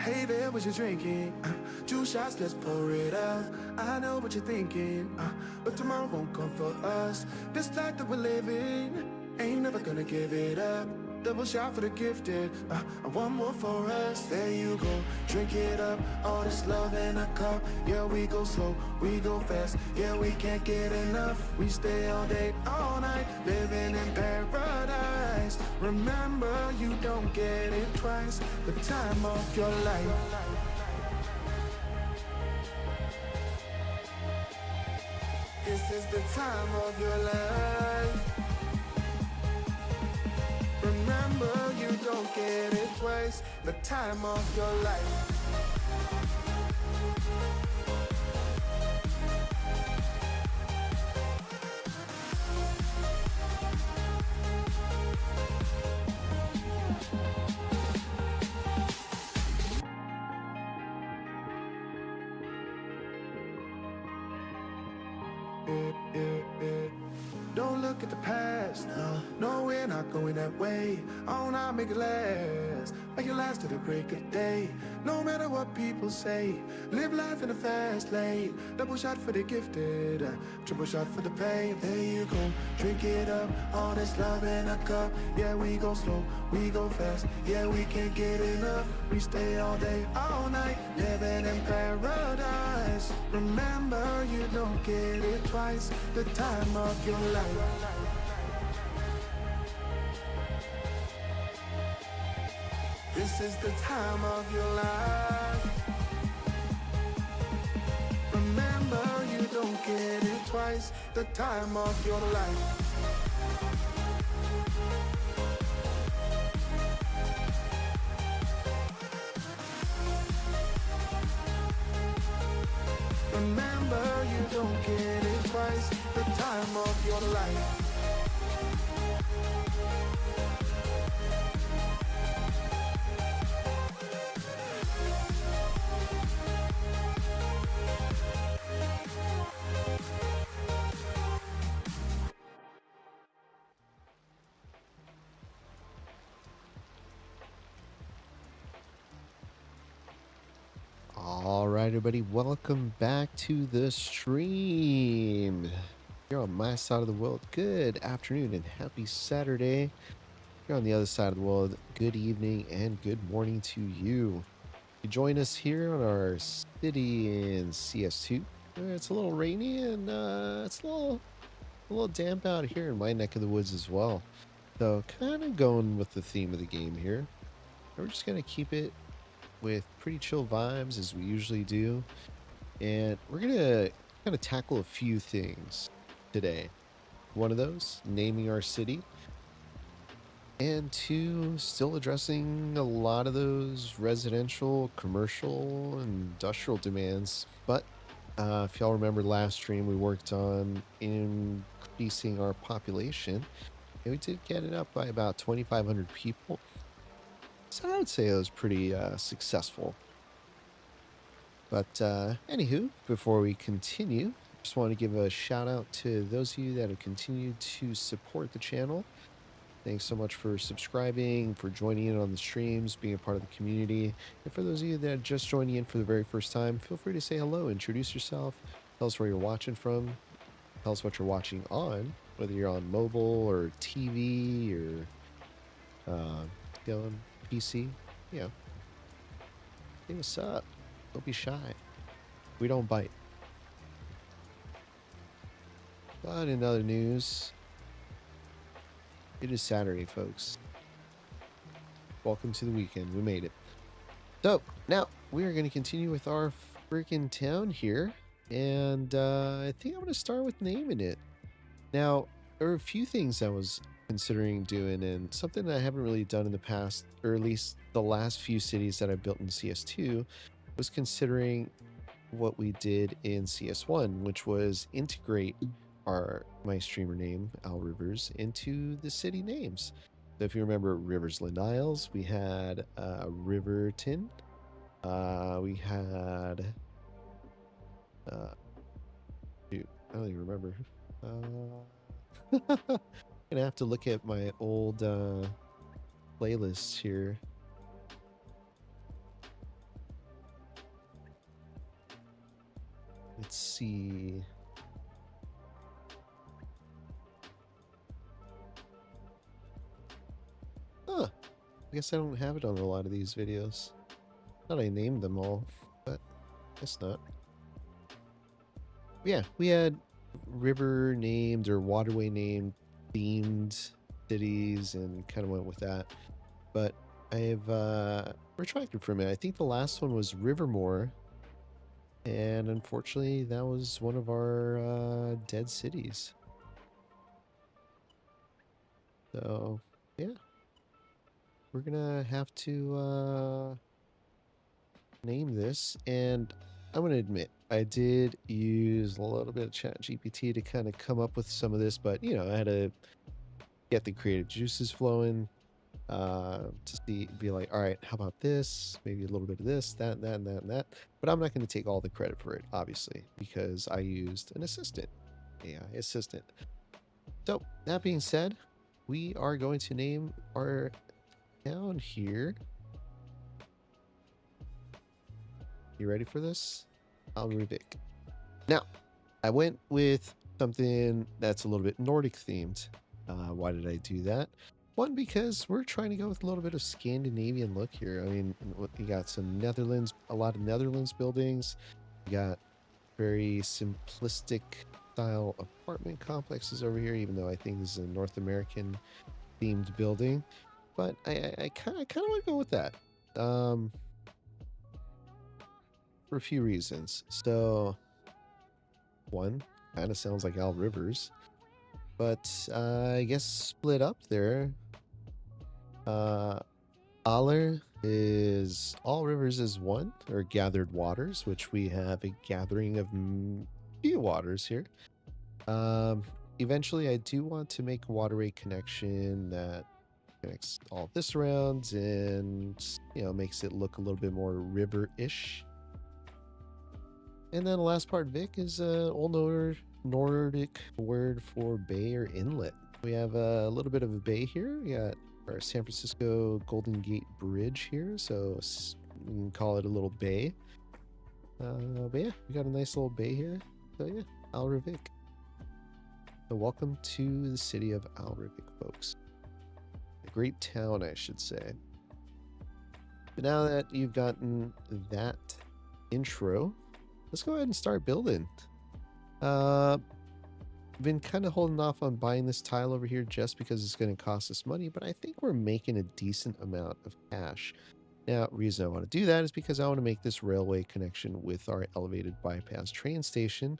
Hey there, what you drinking? Two shots, let's pour it out. I know what you're thinking, but tomorrow won't come for us. This life that we're living, ain't never gonna give it up. Double shot for the gifted, and one more for us. There you go, drink it up. All this love in a cup. Yeah, we go slow, we go fast. Yeah, we can't get enough. We stay all day, all night, living in paradise. Remember, you don't get it twice. The time of your life. This is the time of your life. Remember, you don't get it twice. The time of your life. Don't look at the past, no, we're not going that way. Oh, now make it last, make it last to the break of day. No matter what people say, live life in a fast lane. Double shot for the gifted, triple shot for the pain. There you go, drink it up, all this love in a cup. Yeah, we go slow, we go fast. Yeah, we can't get enough. We stay all day, all night, living in paradise. Remember, you don't get it twice. The time of your life. This is the time of your life. Remember, you don't get it twice. The time of your life. Remember, you don't get it twice. The time of your life. All right, everybody, welcome back to the stream. You're on my side of the world. Good afternoon and happy Saturday. You're on the other side of the world. Good evening and good morning to you. You join us here on our city in CS2. It's a little rainy and it's a little damp out here in my neck of the woods as well. So kind of going with the theme of the game here. We're just gonna keep it with pretty chill vibes as we usually do, and we're gonna kind of tackle a few things today. One of those, naming our city, and two, still addressing a lot of those residential, commercial, industrial demands. But if y'all remember last stream, we worked on increasing our population, and we did get it up by about 2,500 people. So I would say it was pretty successful. But anywho, before we continue, just want to give a shout out to those of you that have continued to support the channel. Thanks so much for subscribing, for joining in on the streams, being a part of the community. And for those of you that are just joining in for the very first time, feel free to say hello, introduce yourself, tell us where you're watching from, tell us what you're watching on, whether you're on mobile or TV or on PC. Yeah. Hey, what's up? Don't be shy. We don't bite. But in other news, it is Saturday, folks. Welcome to the weekend. We made it. So, now we are going to continue with our freaking town here. And I think I'm going to start with naming it. Now, there are a few things I was considering doing, and something that I haven't really done in the past, or at least the last few cities that I built in CS2, was considering what we did in CS1, which was integrate my streamer name, Al Rivers, into the city names. So if you remember Riversland Isles, we had Riverton, we had shoot, I don't even remember. Gonna have to look at my old playlists here. Let's see. Huh. I guess I don't have it on a lot of these videos. Thought I named them all, but guess not. Yeah, we had river named or waterway named themed cities and kind of went with that. But I've retracted from it. I think the last one was Rivermore, and unfortunately that was one of our dead cities. So yeah, we're gonna have to name this, and I'm gonna admit I did use a little bit of Chat GPT to kind of come up with some of this, but you know I had to get the creative juices flowing to be like, all right, how about this? Maybe a little bit of this, that, and that, and that, and that. But I'm not going to take all the credit for it, obviously, because I used an assistant, AI assistant. So that being said, we are going to name our town here. You ready for this? Alruvik. Now, I went with something that's a little bit Nordic themed. Why did I do that? One, because we're trying to go with a little bit of Scandinavian look here. I mean, you got some Netherlands, a lot of Netherlands buildings. You got very simplistic style apartment complexes over here, even though I think this is a North American themed building. But I kind of want to go with that. For a few reasons. So, one, kind of sounds like Al Rivers, but I guess split up there. Aller is all rivers is one, or gathered waters, which we have a gathering of few waters here. Eventually, I do want to make a waterway connection that connects all this around and makes it look a little bit more river-ish. And then the last part, Vic, is old Nordic word for bay or inlet. We have a little bit of a bay here. We got our San Francisco Golden Gate Bridge here, so we can call it a little bay. But yeah, we got a nice little bay here. So yeah, Alruvik. So welcome to the city of Alruvik, folks. A great town, I should say. But now that you've gotten that intro, let's go ahead and start building. Been kind of holding off on buying this tile over here just because it's going to cost us money, but I think we're making a decent amount of cash. Now, reason I want to do that is because I want to make this railway connection with our elevated bypass train station.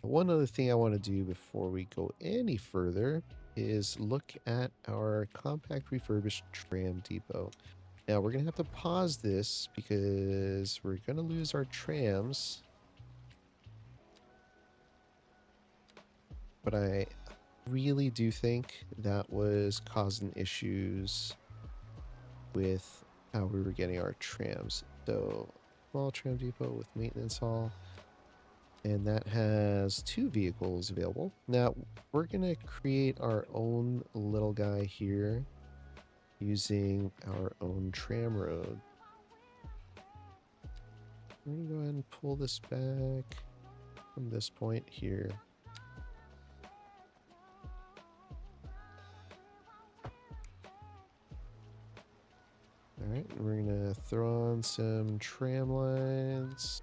One other thing I want to do before we go any further is look at our compact refurbished tram depot. Now, we're going to have to pause this because we're going to lose our trams. But I really do think that was causing issues with how we were getting our trams. So, small tram depot with maintenance hall. And that has 2 vehicles available. Now, we're going to create our own little guy here using our own tram road. I'm going to go ahead and pull this back from this point here. All right, we're gonna throw on some tram lines.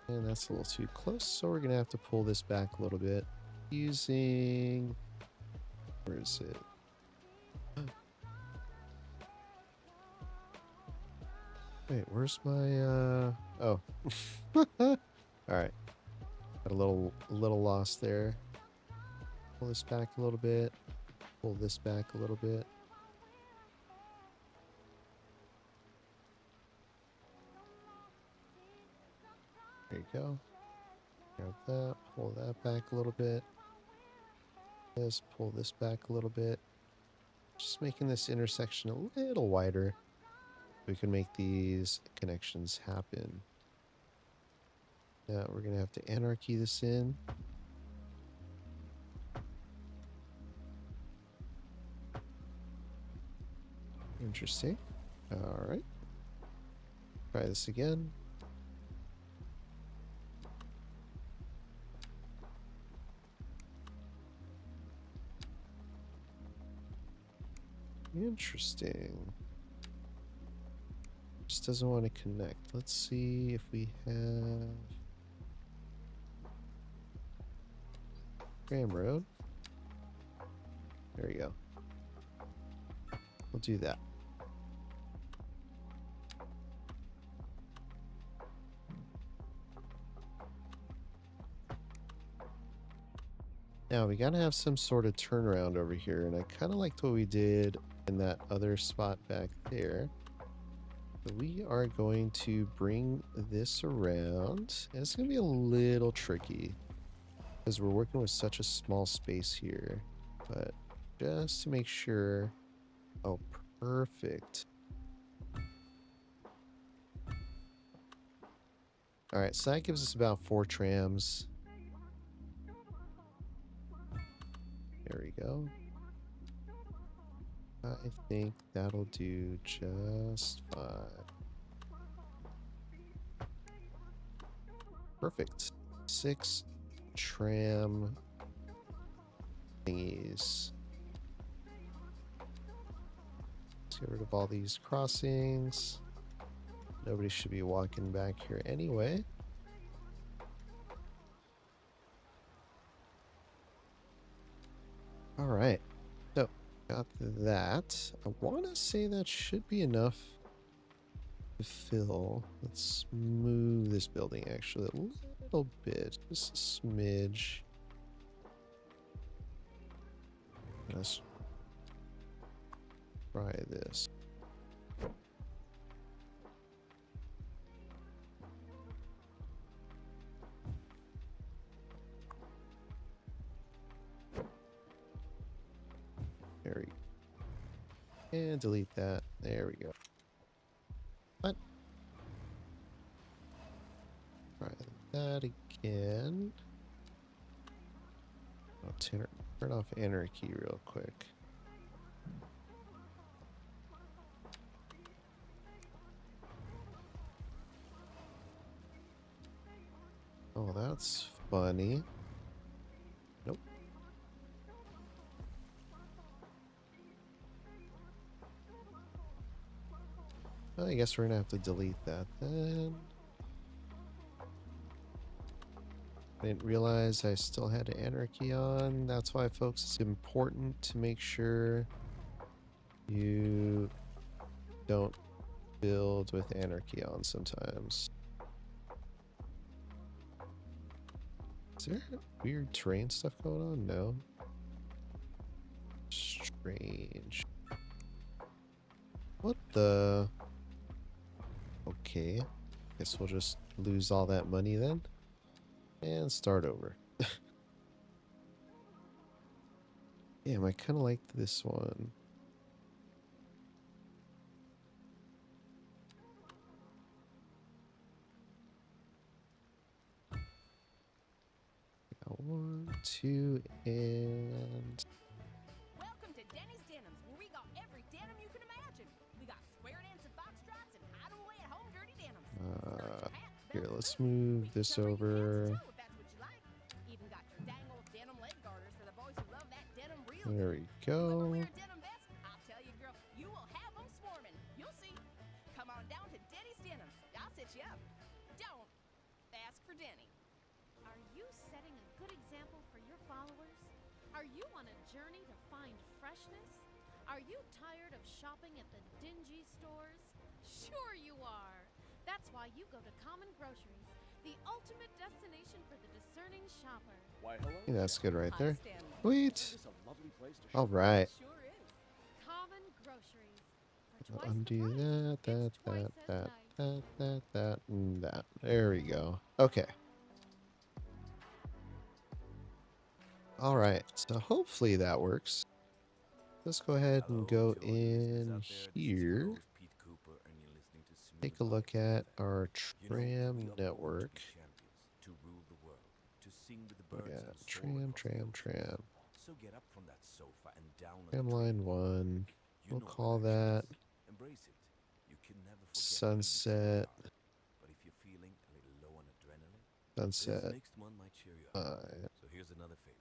And that's a little too close, so we're gonna have to pull this back a little bit using, where is it? Wait, where's my, oh. All right, got a little lost there. Pull this back a little bit, pull this back a little bit. There you go. Grab that, pull that back a little bit. Pull this back a little bit. Just making this intersection a little wider. We can make these connections happen. Now we're going to have to anarchy this in. Interesting. All right. Try this again. Interesting. Just doesn't want to connect. Let's see if we have Graham Road. There we go. We'll do that. Now we gotta have some sort of turnaround over here, and I kind of liked what we did in that other spot back there. So we are going to bring this around, and it's gonna be a little tricky because we're working with such a small space here, but just to make sure. Oh, perfect. All right, so that gives us about 4 trams. There we go. I think that'll do just fine. Perfect. 6 tram thingies. Let's get rid of all these crossings. Nobody should be walking back here anyway. All right. So, got that. I want to say that should be enough to fill. Let's move this building actually a little bit. Just a smidge. Let's try this. There we go. And delete that. There we go. What? Try that again. I'll turn off anarchy real quick. Oh, that's funny. Nope. Well, I guess we're gonna have to delete that then. I didn't realize I still had anarchy on. That's why, folks, it's important to make sure you don't build with anarchy on sometimes. Is there weird terrain stuff going on? No. Strange. What the? Okay. Guess we'll just lose all that money then. And start over. Damn, I kind of liked this one. Got 1, 2, and... Welcome to Denny's Denims, where we got every denim you can imagine. We got square dance and foxtrots and hide away at home dirty denims. Here, let's move this over. Even got your dang old denim leg garters for the boys who love that denim real. There we go. Wear denim vests, I'll tell you, girl, you will have them swarming. You'll see. Come on down to Denny's Denims. I'll set you up. Don't ask for Denny. Are you setting a good example for your followers? Are you on a journey to find freshness? Are you tired of shopping at the dingy stores? Sure you are. That's why you go to Common Groceries, the ultimate destination for the discerning shopper. Why, hello? Yeah, that's good right there. Hi, Stanley. Sweet. This is a lovely place to All shop. right. Sure is. Common Groceries. For twice the Undo price, that, it's twice as nice. and that. There we go. Okay. All right. So hopefully that works. Let's go ahead and go in here. Take a look at our tram network. Yeah, tram. Tram line 1. We'll call that Sunset. Sunset. So here's another favorite.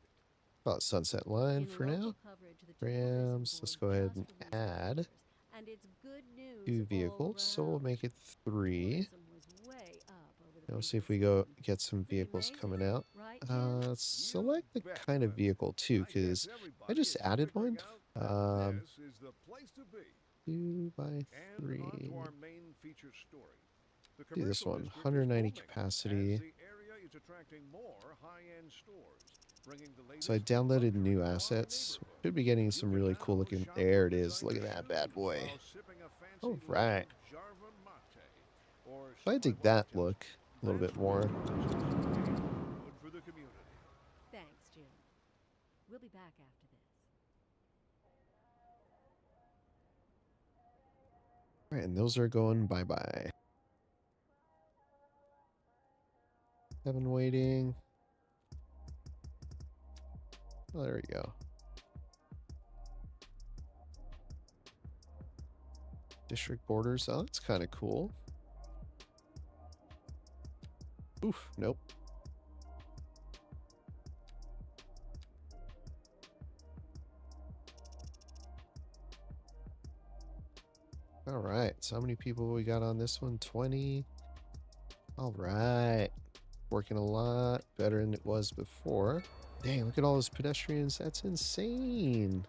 Call it Sunset Line In for now. local coverage, the Rams. tourism Let's board go ahead and just released the add numbers, and it's good news 2 all vehicles. So we'll around. make it 3. Tourism was way up over the Now we'll see if previous we go year. get some Pretty vehicles amazing, coming out. right, Jim? Let's You select the bet, kind of Leslie. vehicle too, I guess because I everybody just is added one. figuring out that this is the place to be. 2 by And 3. on to our main feature story. The Do this commercial one, district is 190 booming capacity. as the area is attracting more high-end stores, bringing the latest So I in downloaded luxury new to our assets. neighborhood. Should be getting You some can really now cool looking. shop There for it is. Look at designer that bad shoes boy. while sipping a fancy All right. little Jarva mate or So I something dig that like that. look a little That's bit more. real business and good for the community. Thanks, Jim. We'll be back after this. All right, and those are going bye-bye. 7 waiting. Oh, there we go. District borders. Oh, that's kind of cool. Oof, nope. All right, so how many people we got on this one? 20. All right. Working a lot better than it was before. Dang, look at all those pedestrians. That's insane.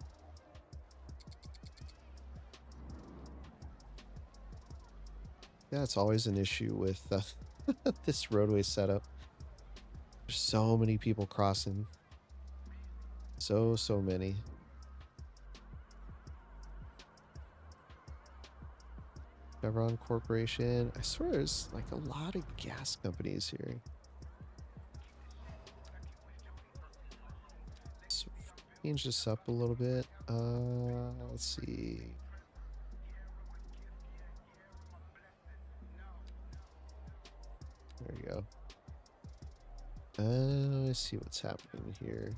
That's always an issue with this roadway setup. There's so many people crossing. So many. Chevron Corporation. I swear there's like a lot of gas companies here. Let's change this up a little bit. Let's see. There we go. Let's see what's happening here.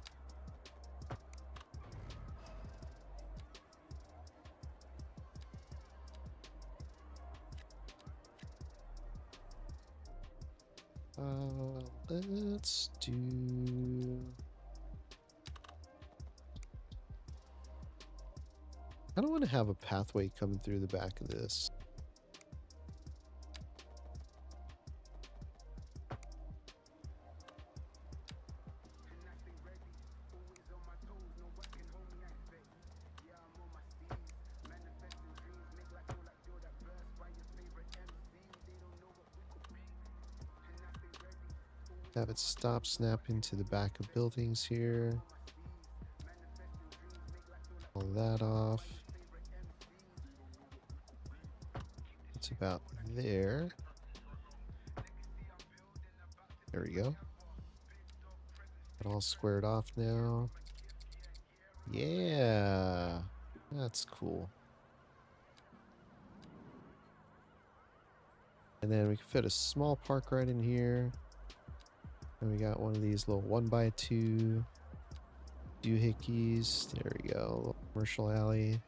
Let's do... I don't want to have a pathway coming through the back of this. Have it stop, snap into the back of buildings here. Pull that off. It's about there. There we go. It all squared off now. Yeah, that's cool. And then we can fit a small park right in here. And we got one of these little 1x2 doohickeys. There we go. A little commercial alley.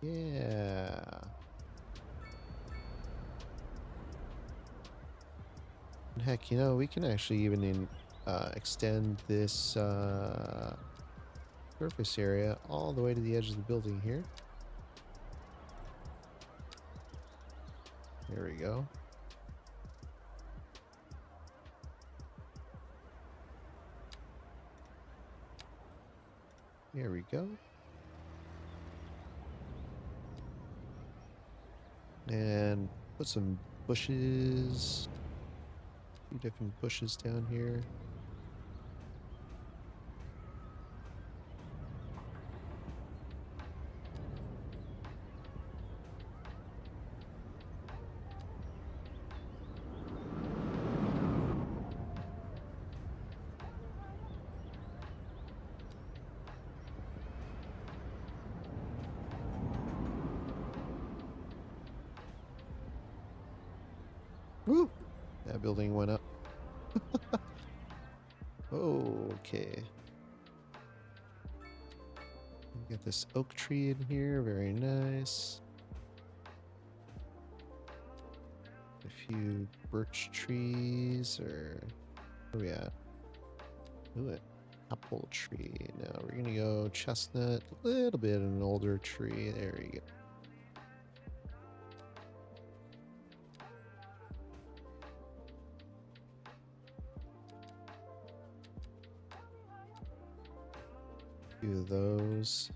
Yeah. And heck, you know, we can actually even extend this surface area all the way to the edge of the building here. There we go. There we go. And put some bushes. A few different bushes down here. Woo! That building went up. Okay. We got this oak tree in here, very nice. A few birch trees, or where are we at? Ooh, apple tree. Now we're gonna go chestnut, a little bit of an older tree. There you go. Few of those.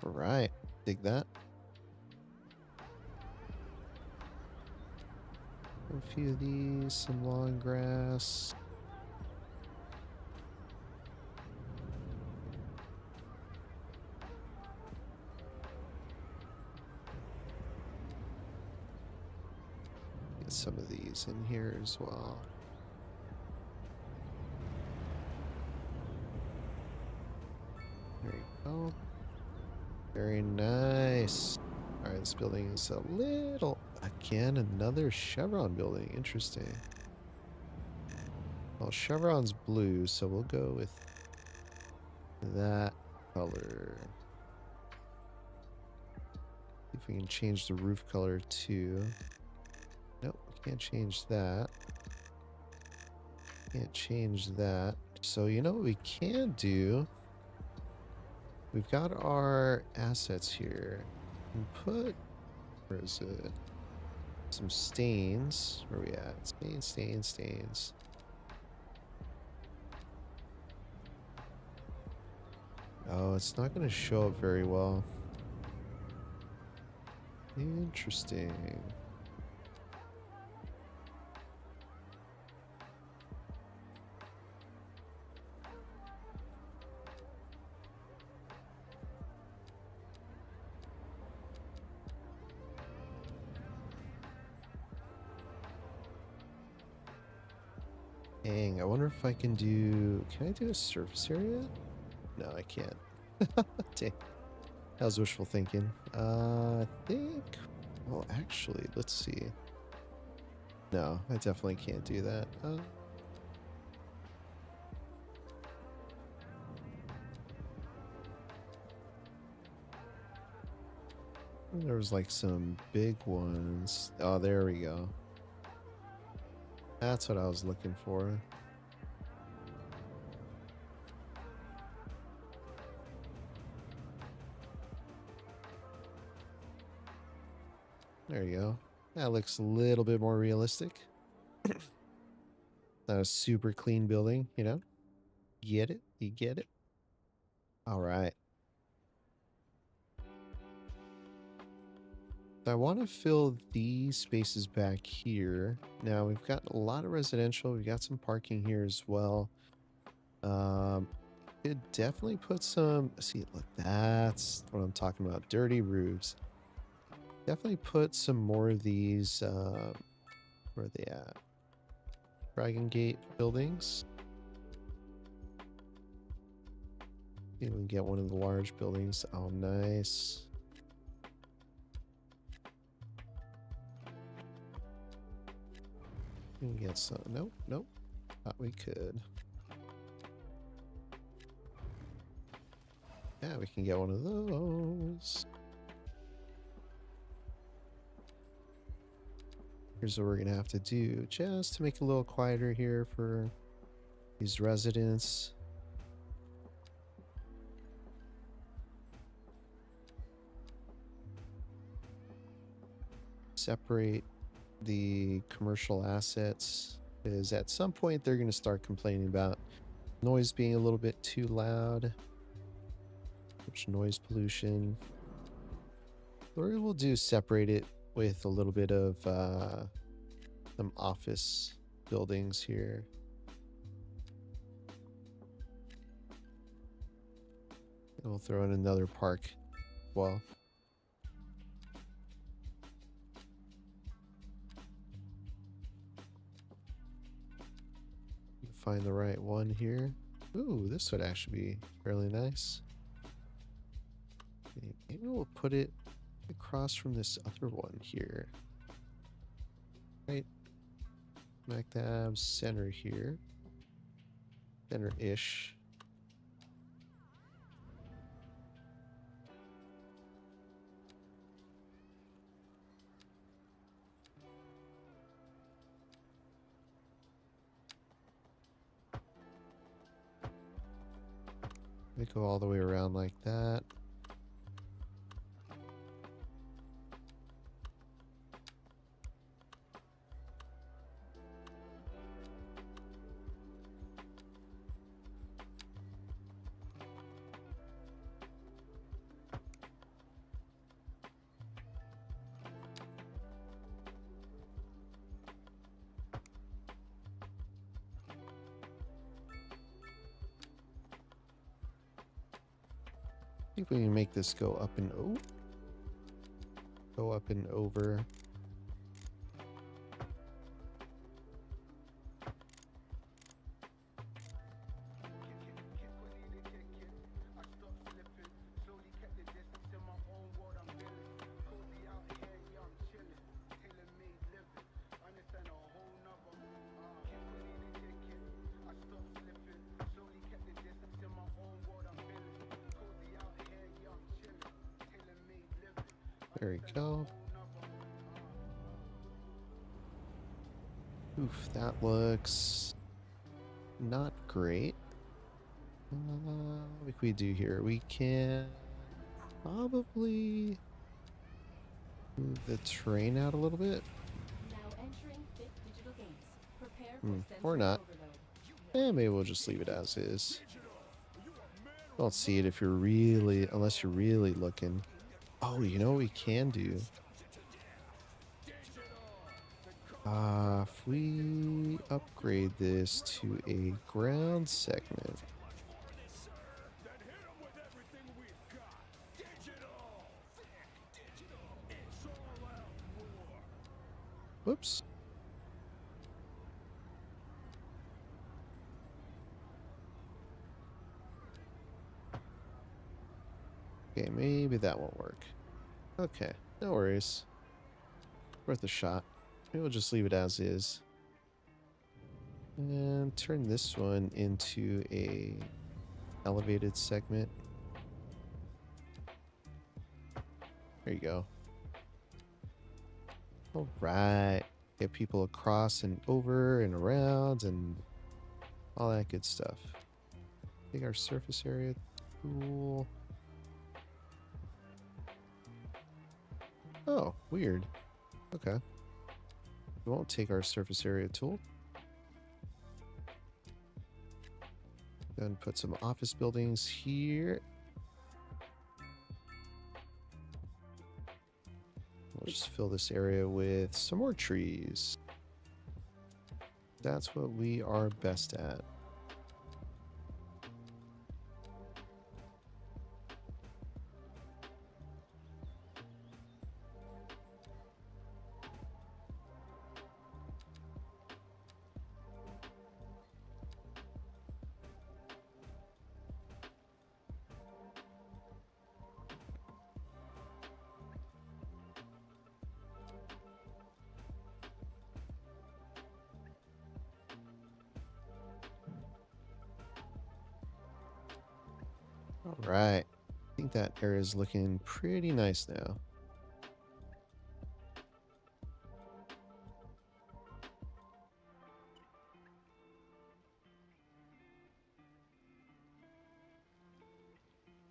All right, dig that. A few of these, some long grass. Get some of these in here as well. There you go. Very nice. All right, this building is a little, again, another chevron building. Interesting. Well, chevron's blue, so we'll go with that color. See if we can change the roof color too. Nope, we can't change that. Can't change that. So you know what we can do? We've got our assets here. We can put, where is it? Some stains. Where are we at? Stains. Oh, it's not going to show up very well. Interesting. Dang, I wonder if I can I do a surface area? No, I can't. Dang. That was wishful thinking. I think, well, actually, let's see. No, I definitely can't do that. There was like some big ones. Oh, there we go. That's what I was looking for. There you go. That looks a little bit more realistic. Not a super clean building, you know? Get it? You get it? All right. So I want to fill these spaces back here. Now we've got a lot of residential. We've got some parking here as well. Could definitely put some. See, look, that's what I'm talking about. Dirty roofs. Definitely put some more of these. Where are they at? Dragon Gate buildings. See if we can get one of the large buildings. Oh, nice. We can get some. Nope. Thought we could. Yeah, we can get one of those. Here's what we're gonna have to do just to make it a little quieter here for these residents. Separate the commercial assets, because at some point they're going to start complaining about noise being a little bit too loud, which noise pollution. What we'll do is separate it with a little bit of some office buildings here. And we'll throw in another park as well. Find the right one here. Ooh, this would actually be fairly nice. Maybe we'll put it across from this other one here. Right. Smack dab center here. Center-ish. They go all the way around like that. I think we can make this go up and go up and over. There we go. Oof, that looks not great. What can we do here? We can probably move the train out a little bit. Now entering Fit Digital Games. Prepare for Or sensory not. overload. Maybe we'll just leave it as is. Don't see it if you're really, unless you're really looking. Oh, you know what we can do? If we upgrade this to a ground segment. Whoops. Okay, maybe that won't work. Okay, no worries. Worth a shot. Maybe we'll just leave it as is. And turn this one into a elevated segment. There you go. All right. Get people across and over and around and all that good stuff. Take our surface area tool. Oh, weird. Okay. We won't take our surface area tool. Then put some office buildings here. We'll just fill this area with some more trees. That's what we are best at. All right. I think that area is looking pretty nice now.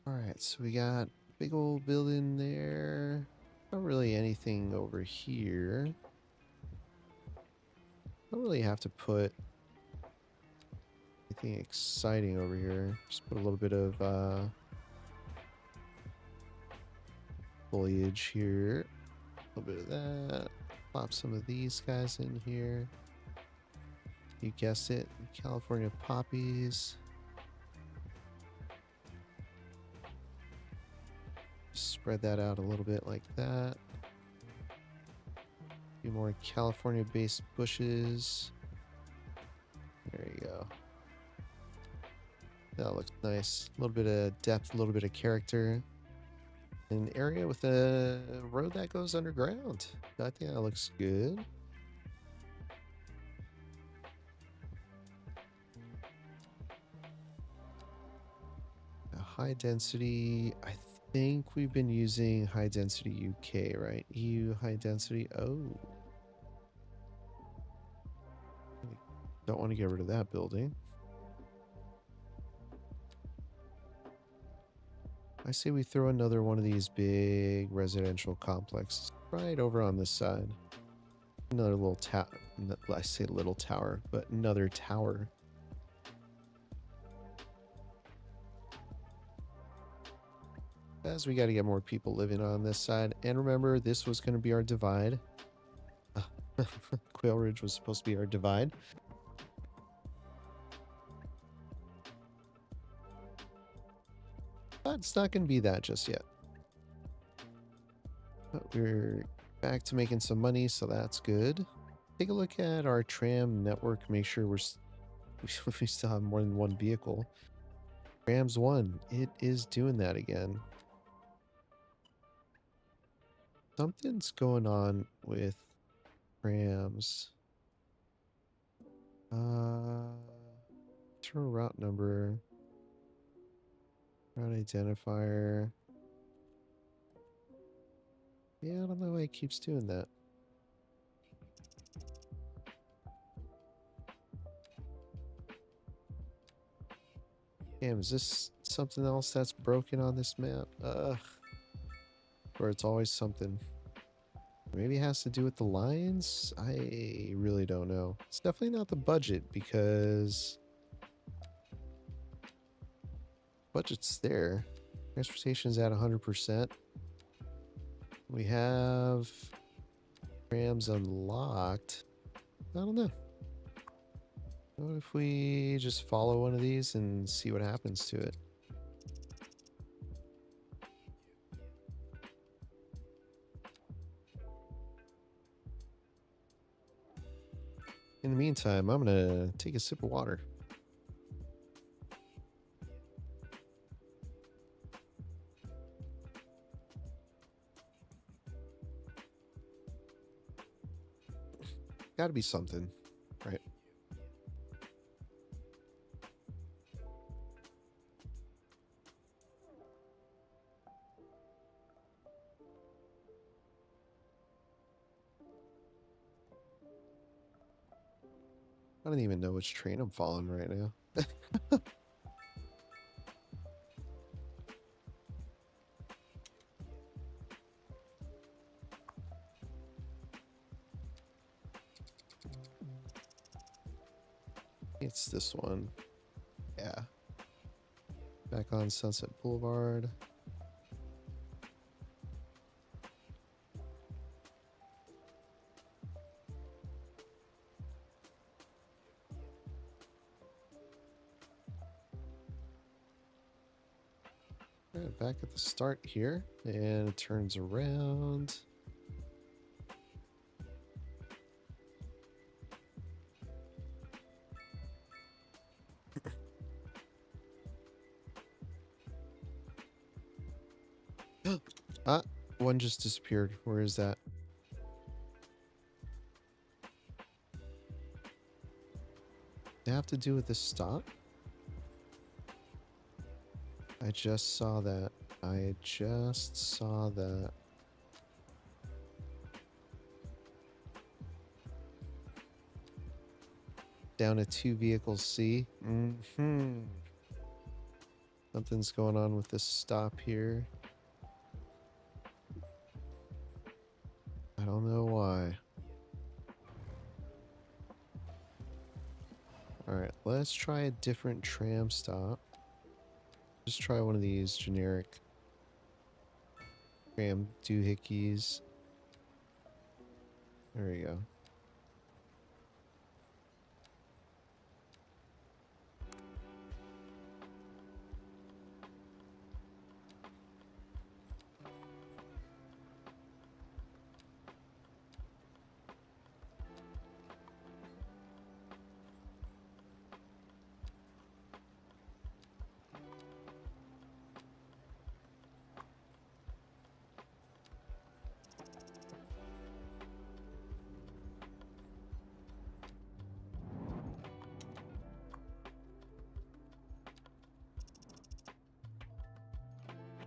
All right, so we got big old building there. Not really anything over here. Don't really have to put anything exciting over here. Just put a little bit of foliage here. A little bit of that. Plop some of these guys in here. You guessed it, California poppies. Spread that out a little bit like that. A few more California-based bushes. There you go. That looks nice. A little bit of depth, a little bit of character. An area with a road that goes underground. I think that looks good. A high density. I think we've been using high density UK, right? EU high density. Oh. Don't want to get rid of that building. I say we throw another one of these big residential complexes right over on this side. Another little tower. I say little tower, but another tower. As we got to get more people living on this side. And remember, this was going to be our divide. Quail Ridge was supposed to be our divide. But it's not going to be that just yet. But we're back to making some money, so that's good. Take a look at our tram network. Make sure we still have more than one vehicle. Trams 1. It is doing that again. Something's going on with trams. Turn route number. Route identifier. Yeah, I don't know why it keeps doing that. Damn, is this something else that's broken on this map? Ugh. Or it's always something. Maybe it has to do with the lines? I really don't know. It's definitely not the budget because budget's there. Transportation's at 100%. We have trams unlocked. I don't know. What if we just follow one of these and see what happens to it? In the meantime, I'm gonna take a sip of water. Gotta be something, right? I don't even know which train I'm following right now. It's this one. Yeah. Back on Sunset Boulevard. Alright, back at the start here, and it turns around. Ah, one just disappeared. Where is that? They have to do with this stop? I just saw that. I just saw that. Down to 2 vehicles C. Something's going on with this stop here. I don't know why. Alright, let's try a different tram stop. Just try one of these generic tram doohickeys. There we go.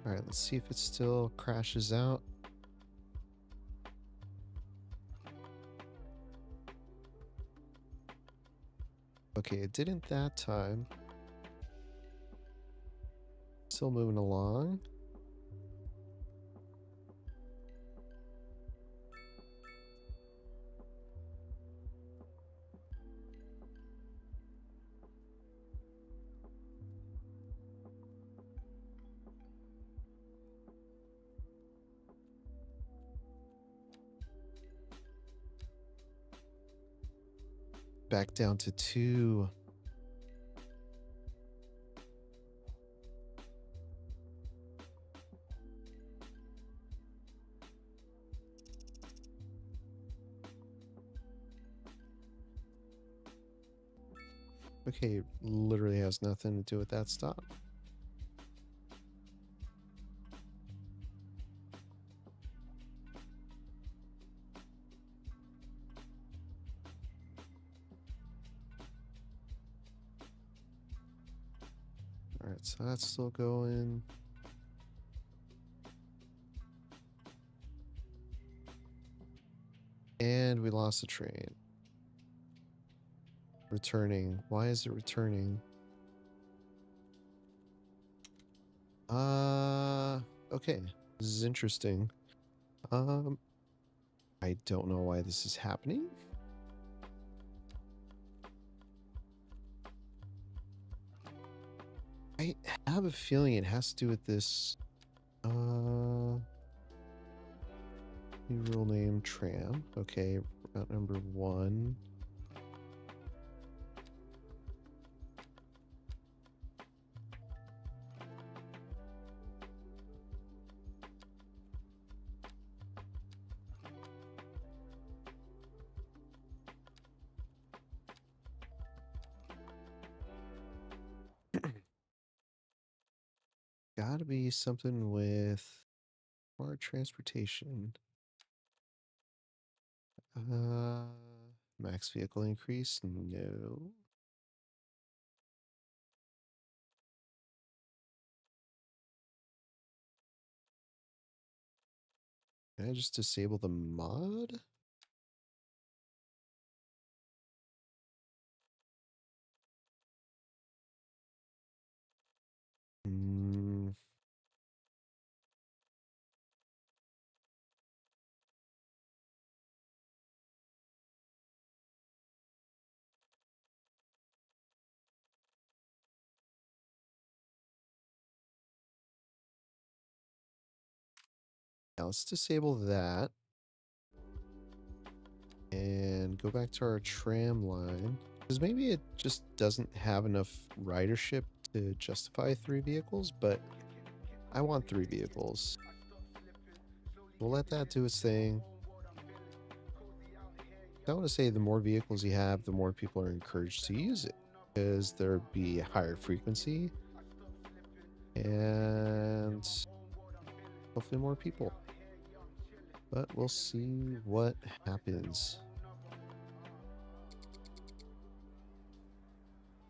Alright, let's see if it still crashes out. Okay, it didn't that time. Still moving along. back down to 2. Okay, literally has nothing to do with that stop. Alright, so that's still going. And we lost the train. Returning. Why is it returning? Okay. This is interesting. I don't know why this is happening. I have a feeling it has to do with this new rule name tram. Okay, route number 1. Gotta be something with more transportation. Max vehicle increase? No. Can I just disable the mod? Hmm. Now let's disable that. And go back to our tram line. Because maybe it just doesn't have enough ridership to justify 3 vehicles, but I want 3 vehicles. We'll let that do its thing. I want to say the more vehicles you have, the more people are encouraged to use it. Because there'd be a higher frequency. And hopefully more people. But we'll see what happens.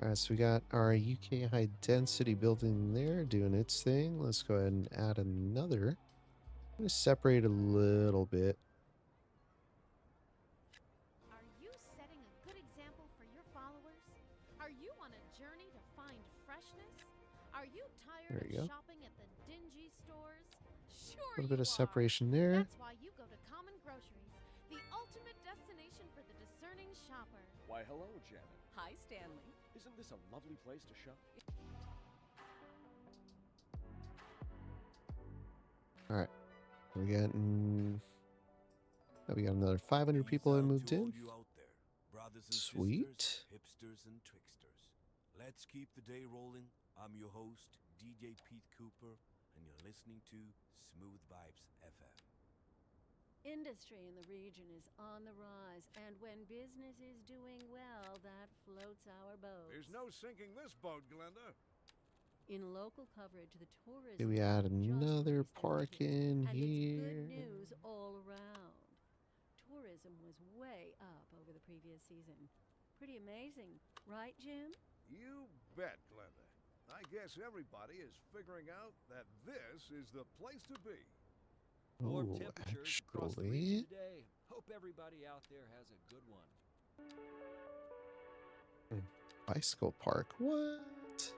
Alright, so we got our UK high density building there doing its thing. Let's go ahead and add another. I'm going to separate a little bit. Are you setting a good example for your followers? Are you on a journey to find freshness? Are you There tired you go. of shopping at the dingy stores? Sure A little bit you of are. separation there. That's why you go to Common Groceries, the ultimate destination for the discerning shopper. Why, hello, Janet. Hi, Stanley. Isn't this a lovely place to shop? Alright. We got another 500 people that moved in. Sweet. Hipsters and tricksters. Let's keep the day rolling. I'm your host, DJ Pete Cooper, and you're listening to Smooth Vibes FM. Industry in the region is on the rise, and when business is doing well, that floats our boat. There's no sinking this boat, Glenda. In local coverage, the tourism. Okay, we add just another released their park figures, in and here. it's good news all around. Tourism was way up over the previous season. Pretty amazing, right, Jim? You bet, Glenda. I guess everybody is figuring out that this is the place to be. Warm Oh, temperatures across the region actually. today. Hope everybody out there has a good one. Bicycle park. What?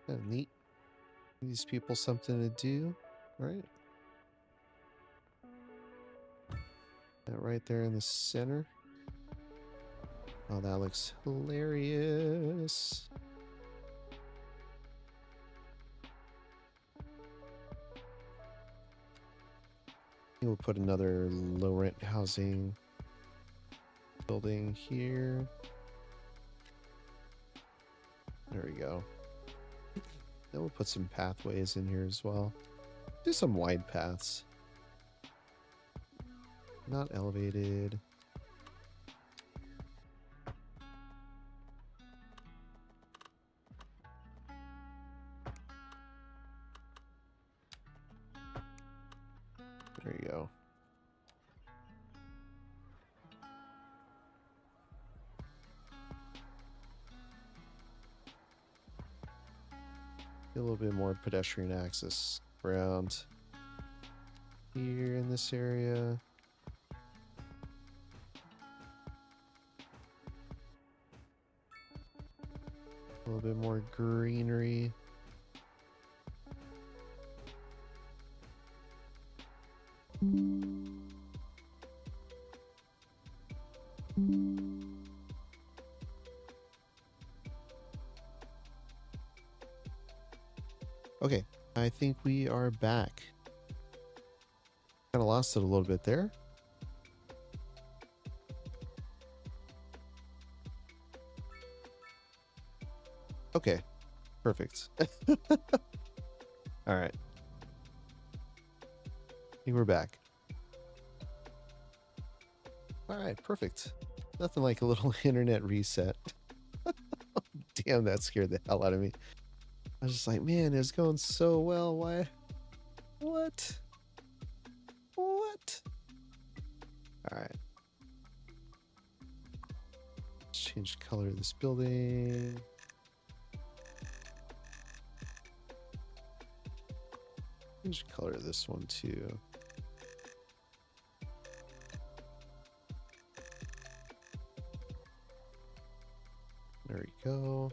Kind of neat. Give these people something to do, right? That right there in the center. Oh, that looks hilarious. We'll put another low rent housing building here. There we go. Then we'll put some pathways in here as well. Do some wide paths. Not elevated. There you go. A little bit more pedestrian access around here in this area. A little bit more greenery. Okay, I think we are back. Kind of lost it a little bit there. Okay, perfect. All right. I think we're back. All right, perfect. Nothing like a little internet reset. Damn, that scared the hell out of me. I was just like, man, it's going so well. Why? What? What? All right. Let's change the color of this building. Change the color of this one too. There we go.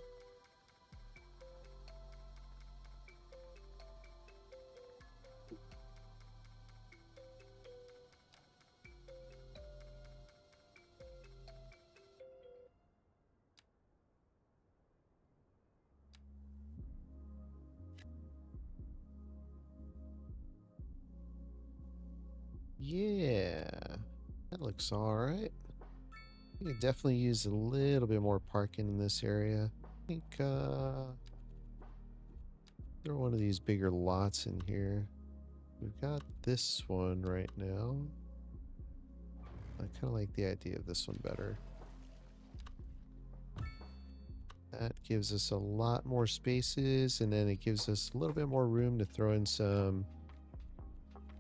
Yeah, that looks all right. We could definitely use a little bit more parking in this area. I think throw one of these bigger lots in here. We've got this one right now. I kind of like the idea of this one better. That gives us a lot more spaces, and then it gives us a little bit more room to throw in some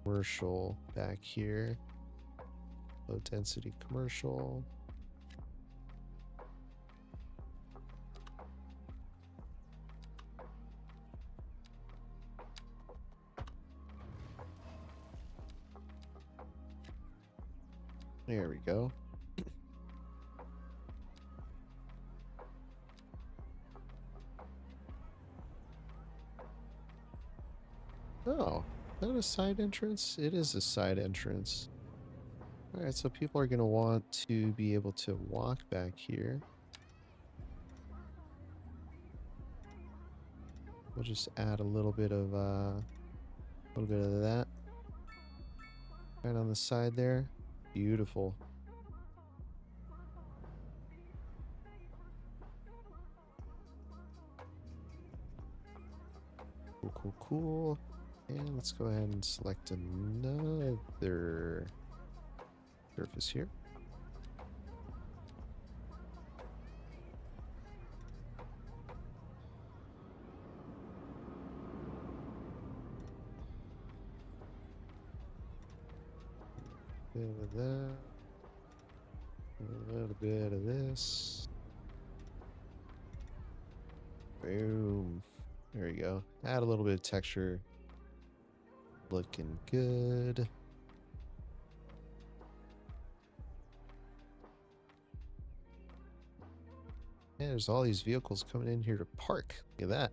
commercial back here. Low density commercial. There we go. Oh, is that a side entrance? It is a side entrance. All right, so people are going to want to be able to walk back here. We'll just add a little bit of that right on the side there. Beautiful. Cool, cool, cool. And let's go ahead and select another surface here. Bit of that. A little bit of this. Boom. There you go. Add a little bit of texture. Looking good. Yeah, there's all these vehicles coming in here to park. Look at that.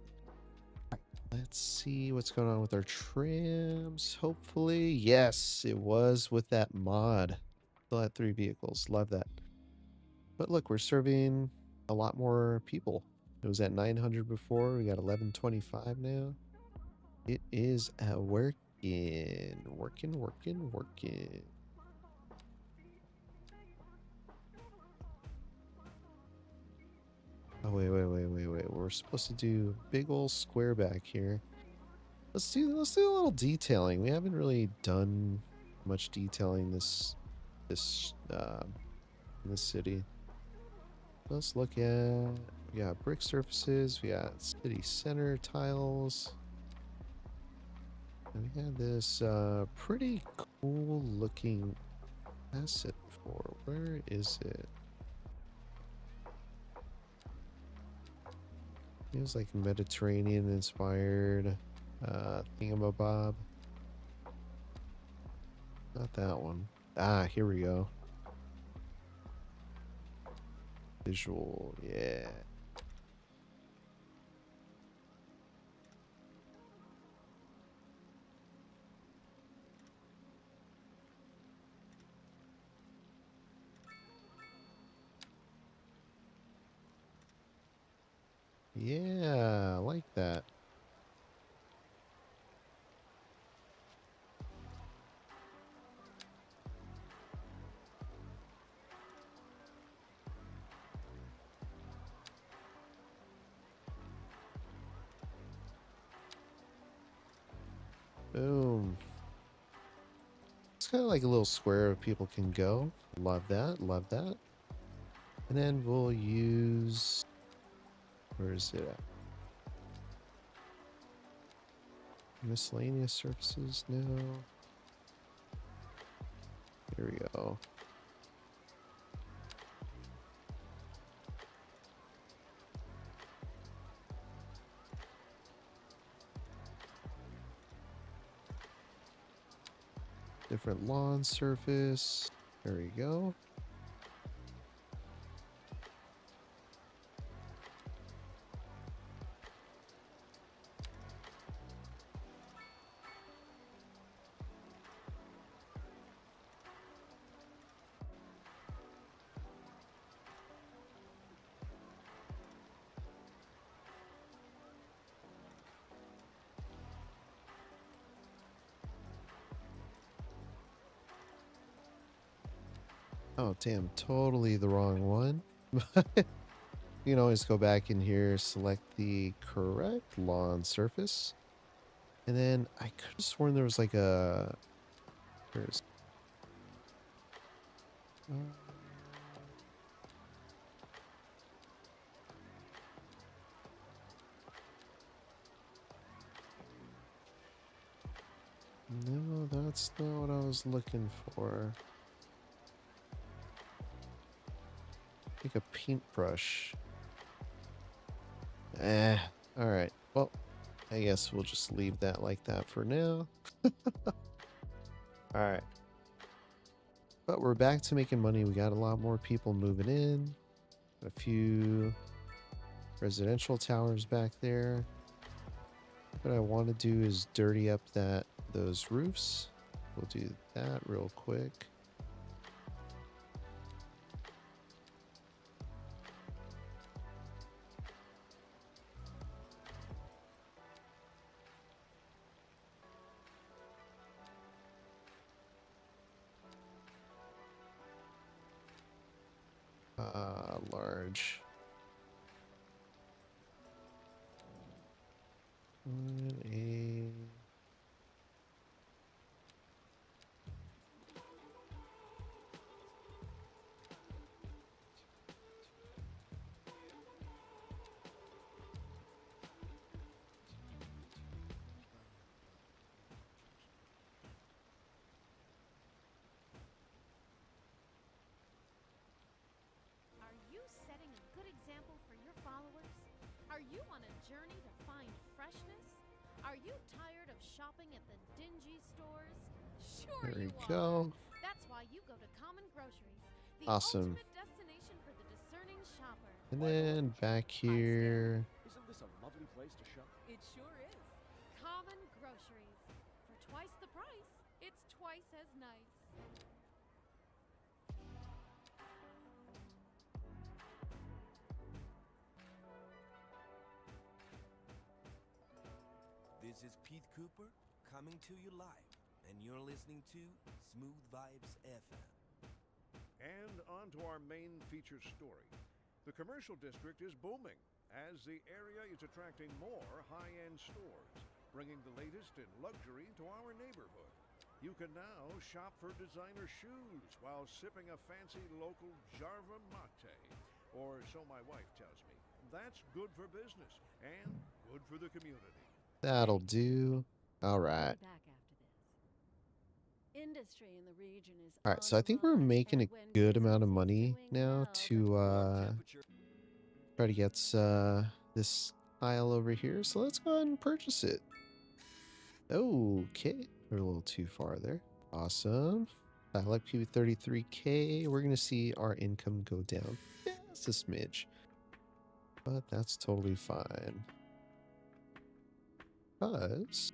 Let's see what's going on with our trams. Hopefully, yes, it was with that mod. Still had 3 vehicles. Love that. But look, we're serving a lot more people. It was at 900 before. We got 1125 now. It is working. Working. we're supposed to do big old square back here. Let's do a little detailing. We haven't really done much detailing in this city. Let's look at, we got brick surfaces, we got city center tiles. And we had this pretty cool looking asset before. Where is it? It was like Mediterranean inspired thingamabob. Not that one. Ah, here we go. Visual, yeah. Yeah, I like that. Boom. It's kind of like a little square where people can go. Love that, love that. And then we'll use, where is it at? Miscellaneous surfaces, no. Here we go. Different lawn surface. There we go. Oh, damn, totally the wrong one. But you can always go back in here, select the correct lawn surface. And then I could have sworn there was like a... Where's... No, that's not what I was looking for. Like a paintbrush. Alright. Well, I guess we'll just leave that like that for now. Alright. But we're back to making money. We got a lot more people moving in. A few residential towers back there. What I want to do is dirty up those roofs. We'll do that real quick. Large. And Are you setting a good example for your followers? Are you on a journey to find freshness? Are you tired of shopping at the dingy stores? Sure there we you go. are. That's why you go to Common Groceries, the Awesome. ultimate destination for the discerning shopper. And then back here. Isn't this a lovely place to shop? It sure is. Common Groceries. For twice the price, it's twice as nice. This is Pete Cooper coming to you live, and you're listening to Smooth Vibes FM. And on to our main feature story. The commercial district is booming as the area is attracting more high-end stores, bringing the latest in luxury to our neighborhood. You can now shop for designer shoes while sipping a fancy local Jarva mate. Or so my wife tells me. That's good for business and good for the community. That'll do. All right. Back after this. Industry in the region is All right, so I on the think we're rise, making a and when good amount of business is money doing now well, to try to get this tile over here. So let's go ahead and purchase it. Okay, we're a little too far there. Awesome. Tile upkeep 33K. We're gonna see our income go down just a smidge, but that's totally fine. Because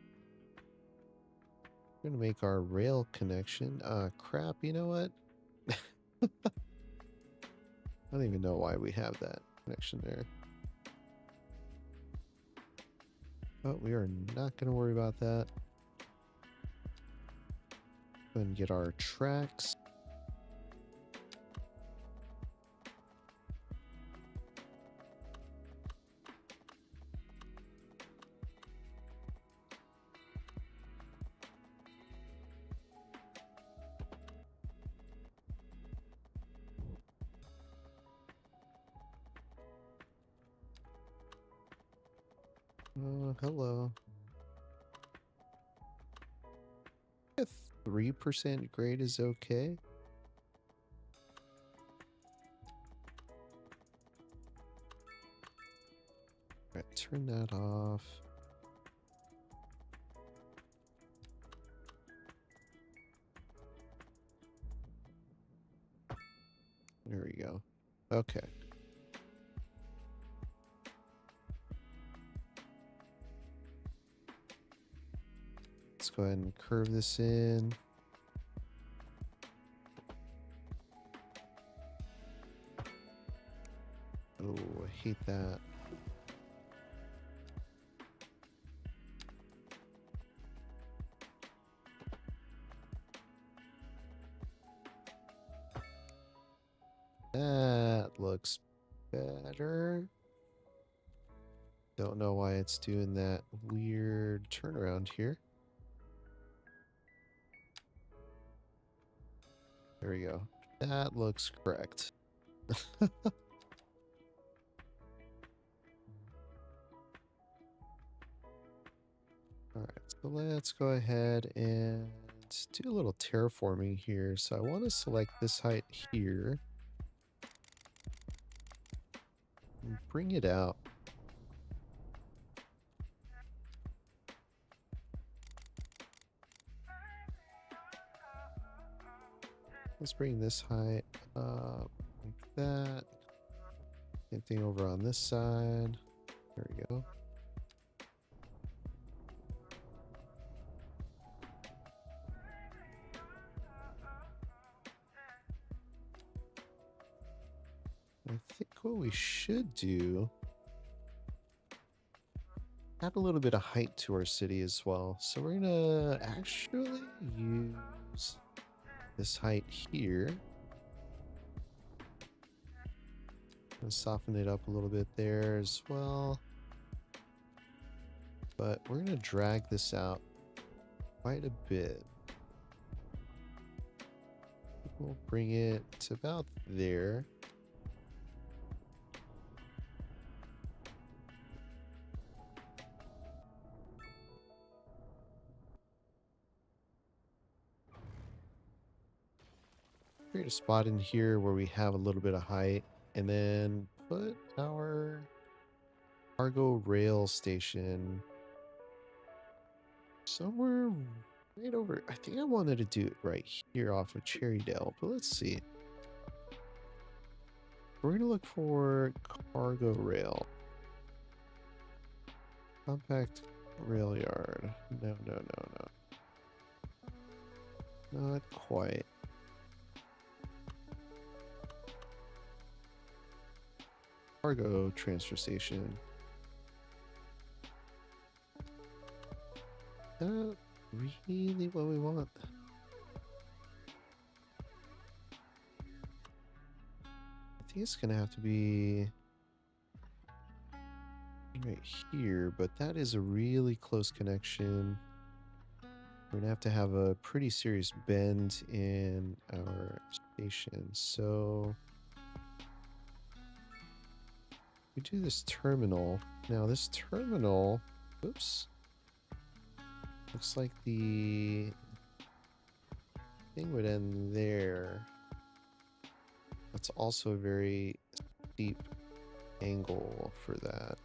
we're gonna make our rail connection. Crap. You know what? I don't even know why we have that connection there. But we are not going to worry about that. Go ahead and get our tracks. Hello. 3% grade is okay. All right, turn that off. There we go. Okay. Let's go ahead and curve this in. Oh, I hate that. That looks better. Don't know why it's doing that weird turnaround here. There we go. That looks correct. Alright, so let's go ahead and do a little terraforming here. So I want to select this height here. And bring it out. Let's bring this height up like that. Same thing over on this side. There we go. I think what we should do, add a little bit of height to our city as well. So we're gonna actually use this height here. Gonna soften it up a little bit there as well. But we're gonna drag this out quite a bit. We'll bring it to about there. Create a spot in here where we have a little bit of height, and then put our cargo rail station somewhere right over. I think I wanted to do it right here off of Cherrydale, but let's see. We're gonna look for cargo rail. Compact rail yard. No. Not quite. Cargo transfer station. Not really what we want. I think it's gonna have to be right here, but that is a really close connection. We're gonna have to have a pretty serious bend in our station. So we do this terminal. Now this terminal, oops, looks like the thing would end there. That's also a very steep angle for that.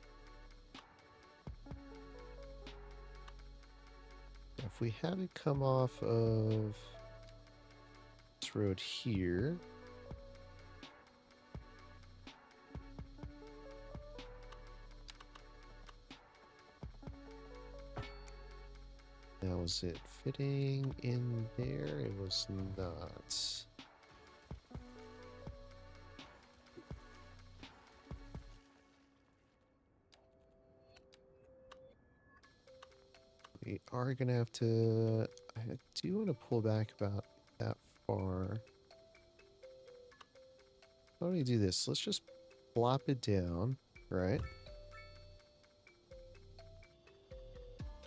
If we had it come off of this road here, now was it fitting in there? It was not. We are gonna have to. I do want to pull back about that far. How do we do this? Let's just plop it down, right?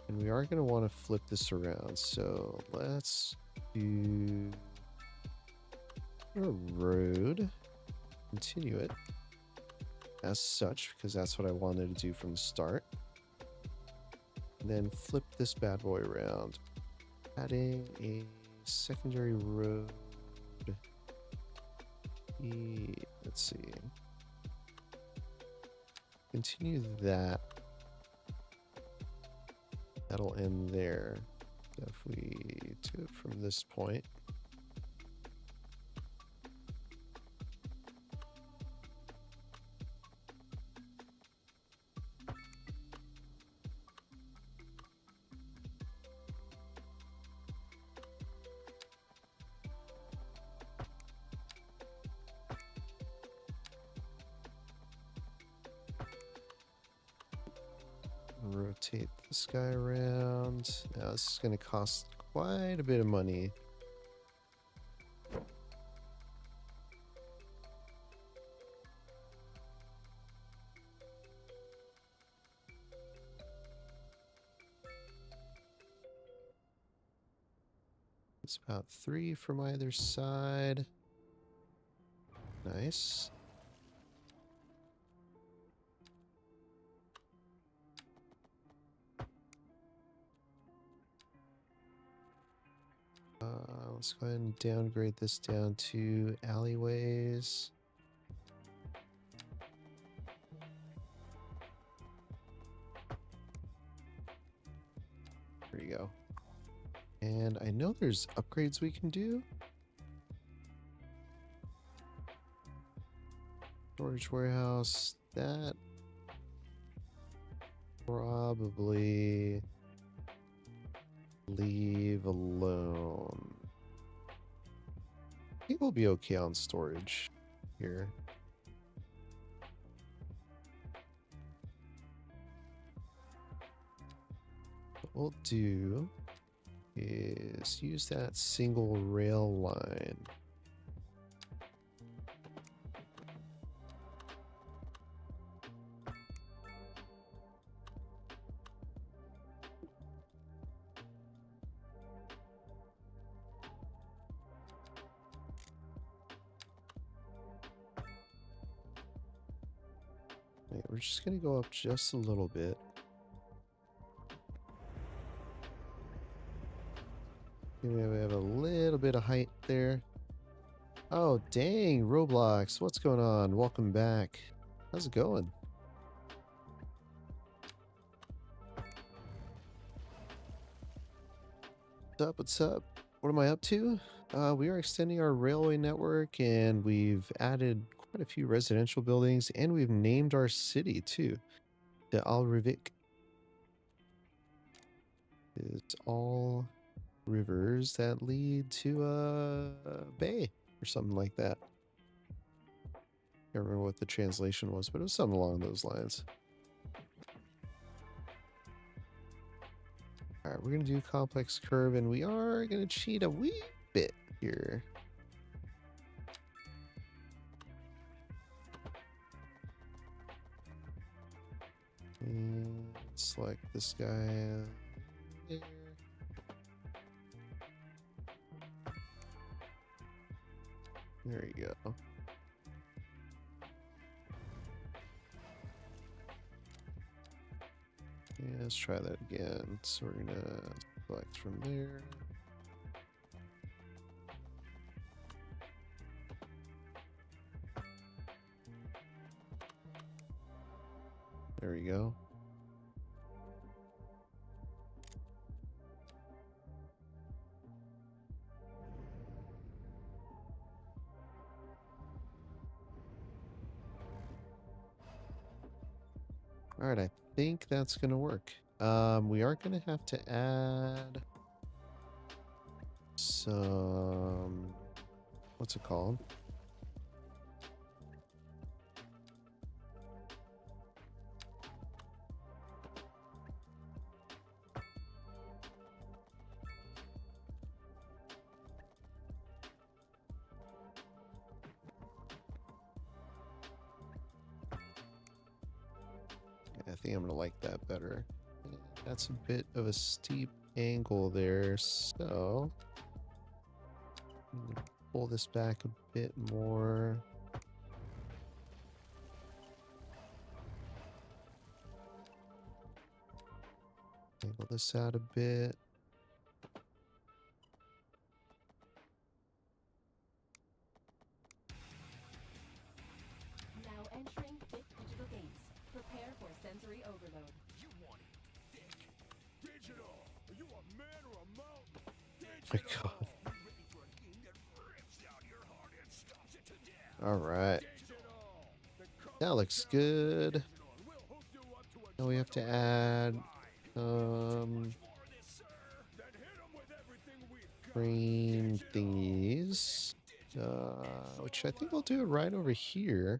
And we are gonna want to flip this around. So let's do a road. Continue it as such because that's what I wanted to do from the start. And then flip this bad boy around, adding a secondary road. Let's see. Continue that. That'll end there. If we do it from this point. Rotate this guy around. Now this is going to cost quite a bit of money. It's about 3 from either side. Nice. Let's go ahead and downgrade this down to alleyways. There you go. And I know there's upgrades we can do. Storage warehouse, that probably leave alone. I think we'll be okay on storage here. What we'll do is use that single rail line. Wait, we're just gonna go up just a little bit. We have a little bit of height there. Oh, dang, Roblox. What's going on? Welcome back. How's it going? What's up? What's up? What am I up to? We are extending our railway network, and we've added quite a few residential buildings, and we've named our city, too. The Alrivik. It's all rivers that lead to a bay or something like that. Can't remember what the translation was, but it was something along those lines. All right, we're gonna do complex curve, and we are gonna cheat a wee bit here. And select this guy there. There you go. Yeah, let's try that again. So we're gonna select from there. There we go. All right, I think that's gonna work. We are gonna have to add some, what's it called? I think I'm gonna like that better. That's a bit of a steep angle there, so I'm gonna pull this back a bit more. Angle this out a bit. Now entering Fit Digital Games. Prepare for sensory overload. You want it thick. Digital. Are you a man or a mountain? My God. You ready for a game that rips out your heart and stops it to death? All right, Digital. The that looks good. Digital, and we'll hook you up to a Now we have to add more of this, sir. Then hit 'em with everything we've got. green thingies, which I think we'll do it right over here.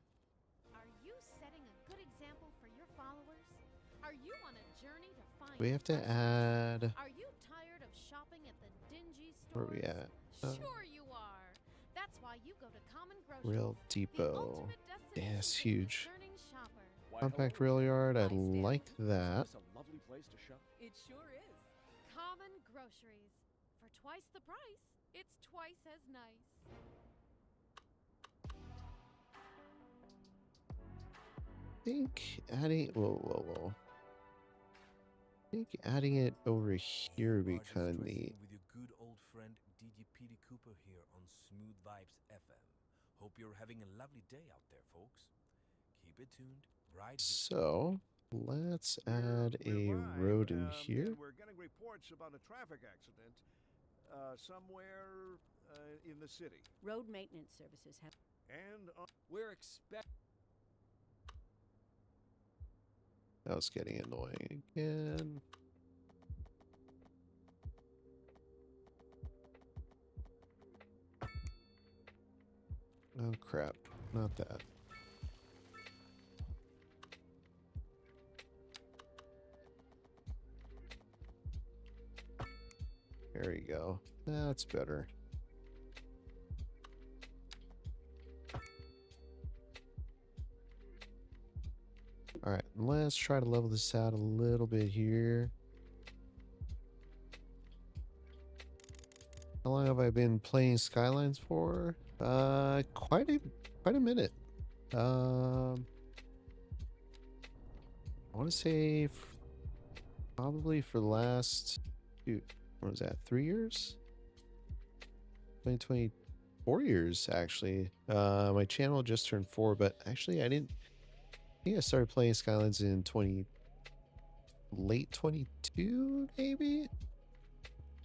Are you setting a good example for your followers? Are you on a journey to find We have to freshness? add, Are you tired of shopping at the dingy where stores? are we at? Sure you are. That's why you go to Common Groceries, Rail the Depot. ultimate Yeah, it's destination for huge. discerning shopper. Why, Compact hello. rail yard, I Hi, Stanley. like that. Is this a lovely place to shop? It sure is. Common Groceries. For twice the price, it's twice as nice. I think adding, whoa. I think adding it over here would be Rogers kind of Dressing neat. with your good old friend DJ Petey Cooper here on Smooth Vibes FM. Hope you're having a lovely day out there, folks. Keep it tuned right here. So let's add a We're live, road in here. And we're getting reports about a traffic accident somewhere in the city. Road maintenance services have. And We're expect. That was getting annoying again. Oh crap, not that. There you go. That's better. All right, let's try to level this out a little bit here. How long have I been playing Skylines for? Quite a minute. I want to say probably for the last, shoot, what was that? 3 years? 2020, 4 years actually. My channel just turned 4, but actually I think I started playing Skylines in late 22 maybe.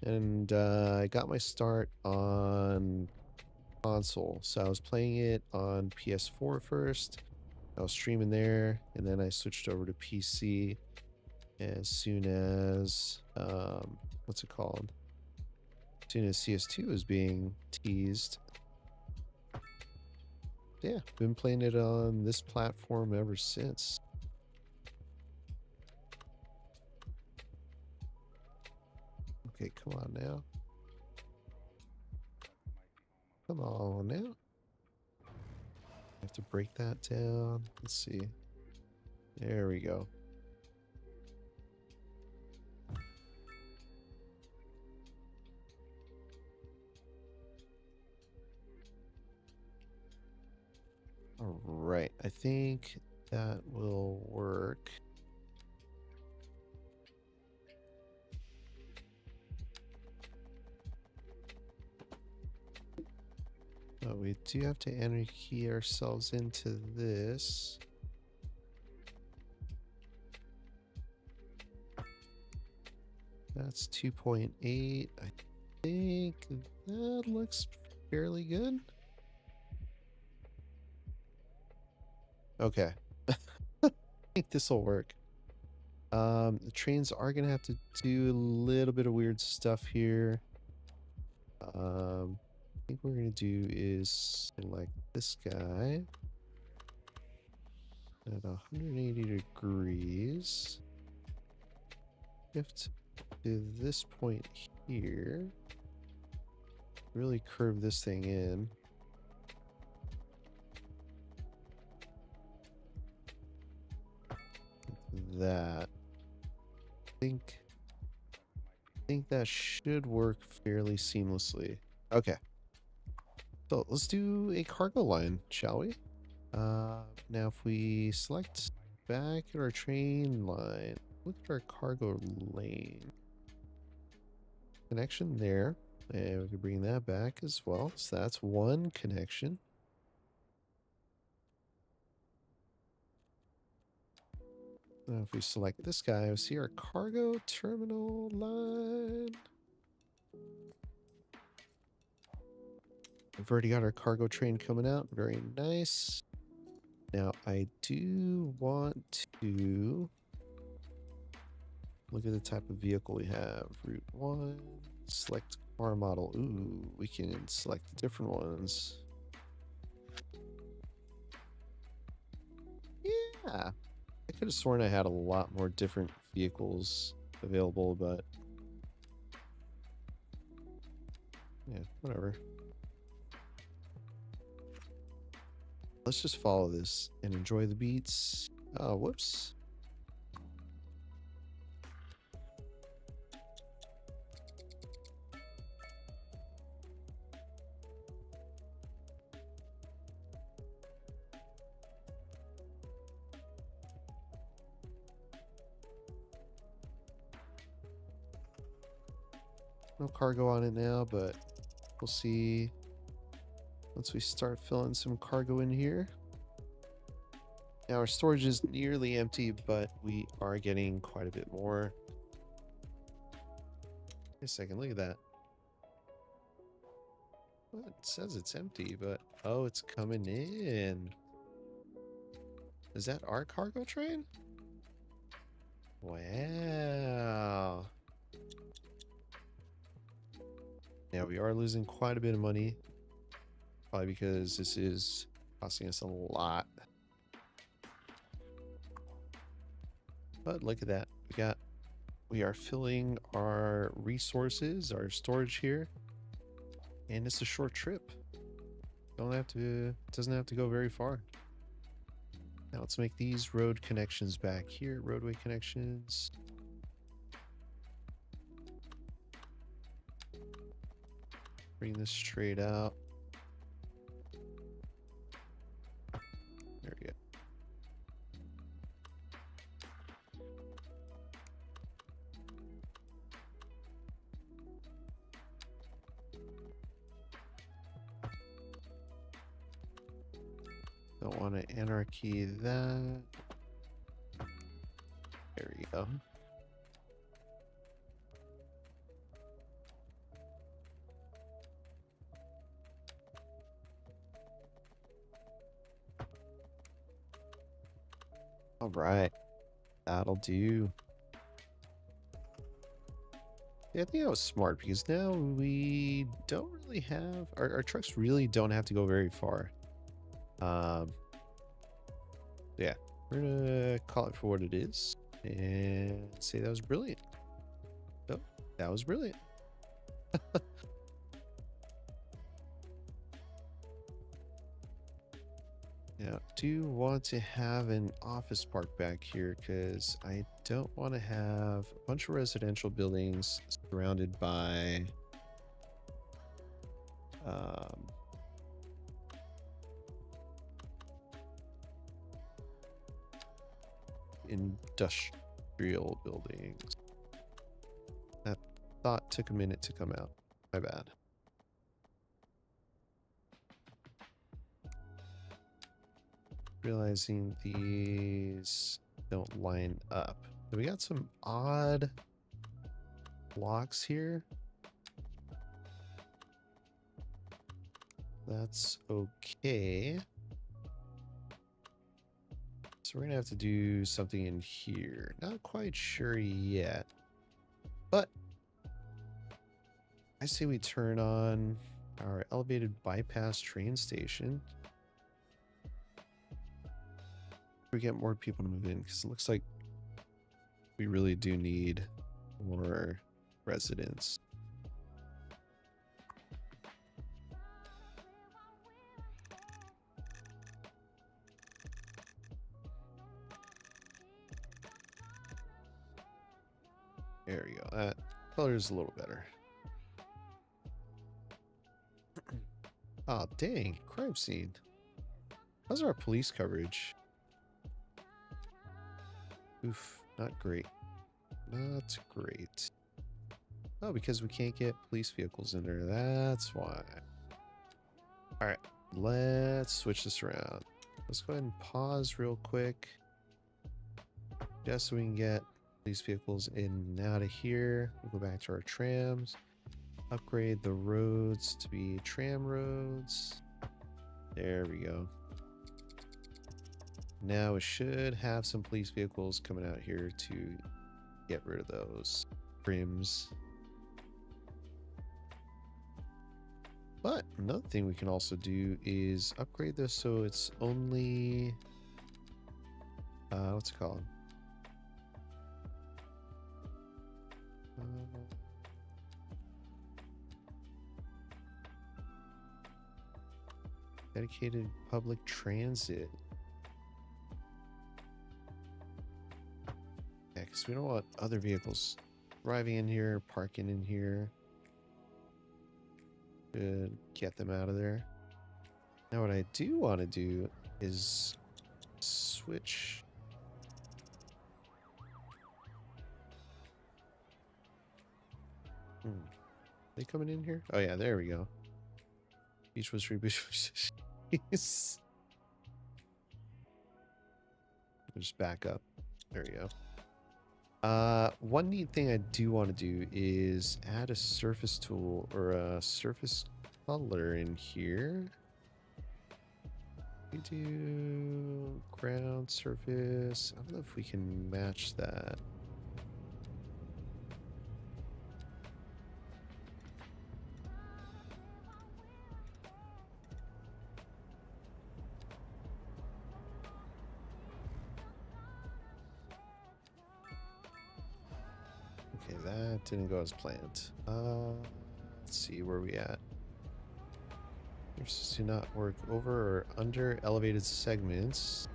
And I got my start on console, so I was playing it on PS4 first. I was streaming there, and then I switched over to PC as soon as what's it called? As soon as CS2 was being teased. Yeah, been playing it on this platform ever since. Okay, come on now. Come on now. I have to break that down. Let's see. There we go. All right, I think that will work. But we do have to enter key ourselves into this. That's 2.8. I think that looks fairly good. Okay. I think this will work. The trains are gonna have to do a little bit of weird stuff here. I think what we're gonna do is select this guy at 180 degrees. Shift to this point here. Really curve this thing in. That. I think that should work fairly seamlessly. Okay. So let's do a cargo line, shall we? Now if we select back at our train line, look at our cargo lane. Connection there. And we can bring that back as well. So that's one connection. Now if we select this guy, we see our cargo terminal line. We've already got our cargo train coming out. Very nice. Now, I do want to look at the type of vehicle we have. Route 1, select car model. Ooh, we can select the different ones. Yeah. I could have sworn I had a lot more different vehicles available, but yeah, whatever. Let's just follow this and enjoy the beats. Oh, whoops. No cargo on it now, but we'll see once we start filling some cargo in here. Now our storage is nearly empty, but we are getting quite a bit more. Wait a second, look at that. Well, it says it's empty, but oh, it's coming in. Is that our cargo train? Wow. Yeah, we are losing quite a bit of money. Probably because this is costing us a lot. But look at that. We are filling our resources, our storage here. And it's a short trip. It doesn't have to go very far. Now let's make these road connections back here. Roadway connections. Bring this straight out. There we go. Don't want to anarchy that. There we go. All right, that'll do. Yeah, I think that was smart because now we don't really have our trucks really don't have to go very far. Yeah, we're gonna call it for what it is and say that was brilliant. Oh, that was brilliant. Now, do want to have an office park back here because I don't want to have a bunch of residential buildings surrounded by industrial buildings. That thought took a minute to come out. My bad. Realizing these don't line up. So we got some odd blocks here. That's okay. So we're gonna have to do something in here. Not quite sure yet. But I say we turn on our elevated bypass train station. We get more people to move in because it looks like we really do need more residents. There we go. That color is a little better. Oh, dang. Crime scene. How's our police coverage? Oof. Not great. Not great. Oh, because we can't get police vehicles in there. That's why. Alright. Let's switch this around. Let's go ahead and pause real quick. Just so we can get these vehicles in and out of here. We'll go back to our trams. Upgrade the roads to be tram roads. There we go. Now we should have some police vehicles coming out here to get rid of those trims. But another thing we can also do is upgrade this so it's only what's it called? Dedicated public transit. Yeah, because we don't want other vehicles driving in here, parking in here. Should get them out of there. Now what I do want to do is switch. They coming in here? Oh yeah, there we go. Beach was reboot. Just back up. There we go. One neat thing I do want to do is add a surface tool or a surface color in here. We do ground surface. I don't know if we can match that. Okay, that didn't go as planned. Let's see where we at. Surfaces do not work over or under elevated segments.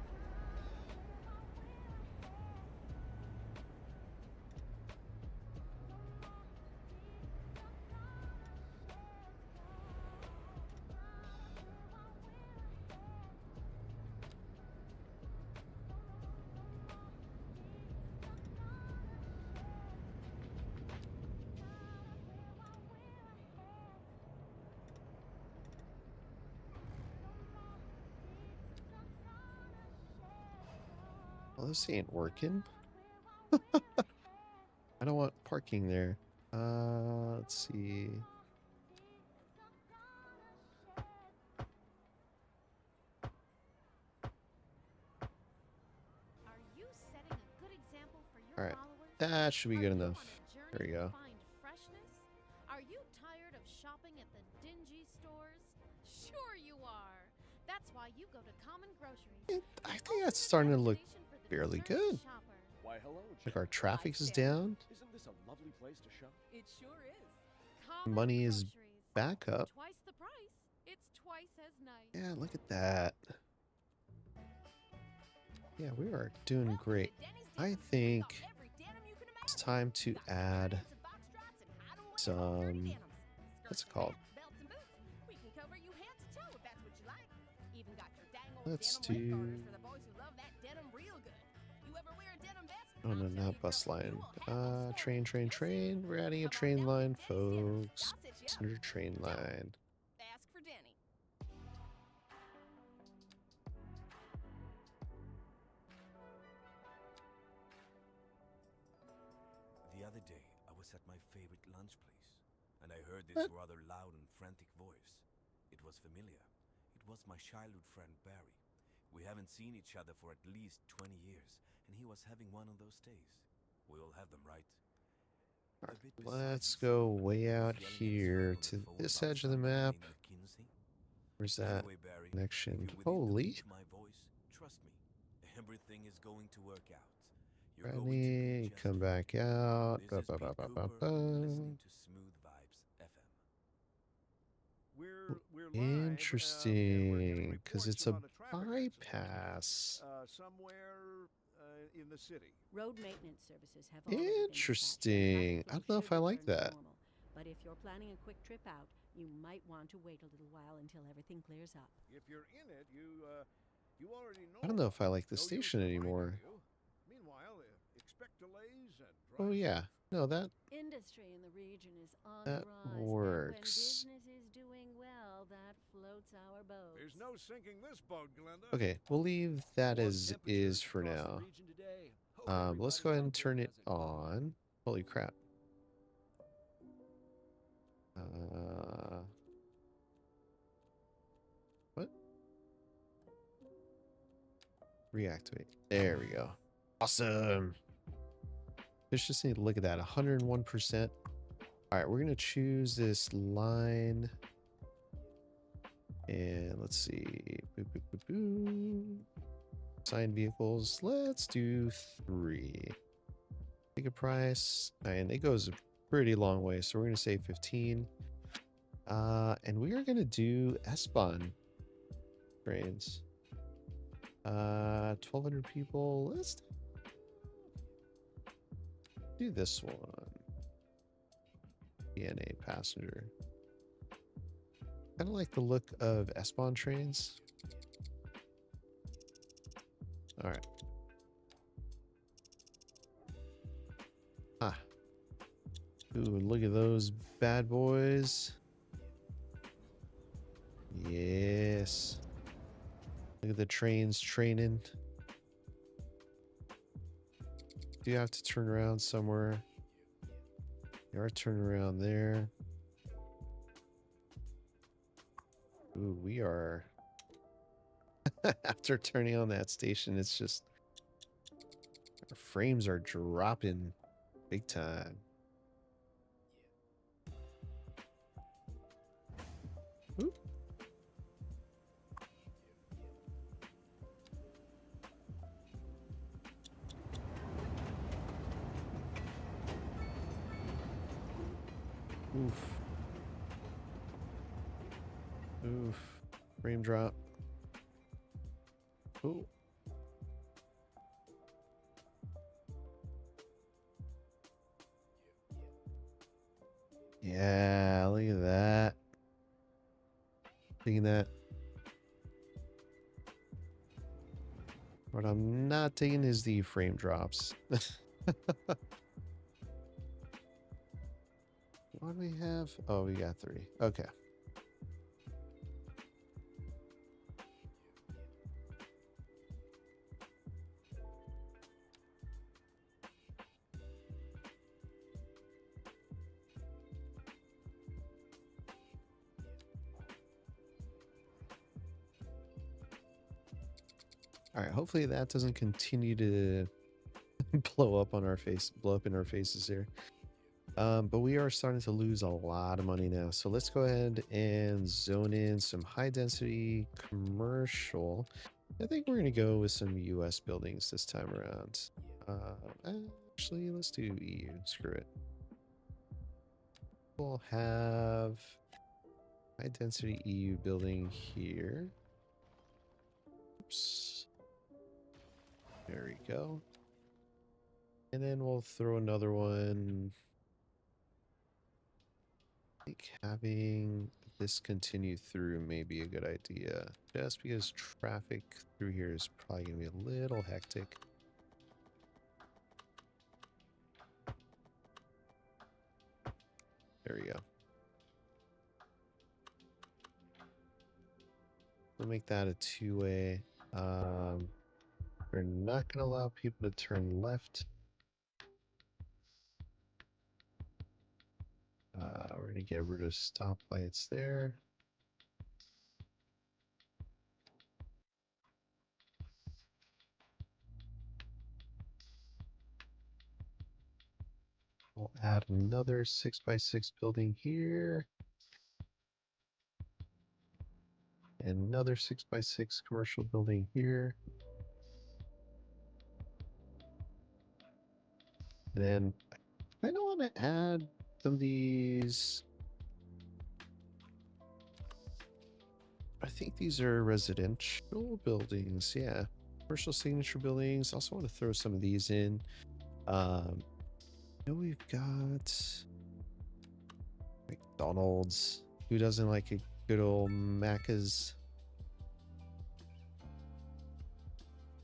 Well, this ain't working. I don't want parking there. Let's see. Are you setting a good example for your All right, followers? that should be good Are you enough. on a journey There we to go. find freshness? Are you tired of shopping at the dingy stores? Sure you are. That's why you go to Common Groceries. I think that's starting to look fairly good. Shopper. Why, hello, Like our Jack. traffic is down. Isn't this a lovely place to shop? It sure is. Common Money is Groceries. back up. Twice the price. It's twice as nice. Yeah, look at that. Yeah, we are doing great. I think it's time to add some, what's it called? Let's do Oh no, not bus line. Train, train, train. We're adding a train line, folks. Passenger train line. Ask for Denny. The other day, I was at my favorite lunch place, and I heard this What? rather loud and frantic voice. It was familiar. It was my childhood friend Barry. We haven't seen each other for at least 20 years, and he was having one of those days. We all have them, right? A bit beside Let's himself, go he way was out yelling at his here friend on the to phone this about edge of the something map. named McKinsey. Where's that Anyway, Barry, if connection? you're within the Holy. reach of my voice, trust me, everything is going to work out. You're going to be Ready, just come fine. back out. This Ba, is ba, ba, Pete ba, ba, Cooper, ba. and you're listening to Smooth Vibes FM. We're live, and we're getting Interesting, because reports it's a about a traffic accident bypass. somewhere in the city. Road maintenance services have already been dispatched, and Interesting. traffic I don't flow know should if I like return to that. normal. But if you're planning a quick trip out, you might want to wait a little while until everything clears up. If you're in it, you already know. I don't know if I like the No use station reminding anymore. you. Meanwhile, expect delays and Oh drive yeah, no, that Industry in the region is on That the rise, and when works. business is doing well, that floats our boat. There's no sinking this boat, Glenda. okay. We'll leave that Warm as is temperatures for across the now. region today. Hope Let's everybody go ahead out and there turn it has a good one. on. Holy crap. Uh, what? Reactivate. There we go. Awesome. Just need to look at that. 101%. All right, we're gonna choose this line, and let's see. Boop, boop, boop, boop. Assigned vehicles. Let's do 3. Ticket price, and it goes a pretty long way, so we're gonna say 15. And we are gonna do S-Bahn trains. 1,200 people. Let's do this one. DNA passenger. Kind of like the look of S-Bahn trains. All right. Ah. Ooh, look at those bad boys. Yes. Look at the trains training. Do you have to turn around somewhere? You are turning around there. Ooh, we are. After turning on that station, it's just. Our frames are dropping big time. Ooh. Oof. Oof. Frame drop. Ooh. Yeah, look at that. Taking that. What I'm not taking is the frame drops. What do we have? Oh, we got 3. Okay. All right, hopefully that doesn't continue to blow up in our faces here. But we are starting to lose a lot of money now. So let's go ahead and zone in some high density commercial. I think we're going to go with some US buildings this time around. Actually, let's do EU. Screw it. We'll have high density EU building here. Oops. There we go. And then we'll throw another one. I think having this continue through may be a good idea. Just because traffic through here is probably going to be a little hectic. There we go. We'll make that a two-way. We're not going to allow people to turn left. We're going to get rid of stoplights there. We'll add another 6x6 building here. And another 6x6 commercial building here. Then I don't want to add some of these. I think these are residential buildings. Yeah. Commercial signature buildings. Also want to throw some of these in. I know we've got McDonald's. Who doesn't like a good old Macca's?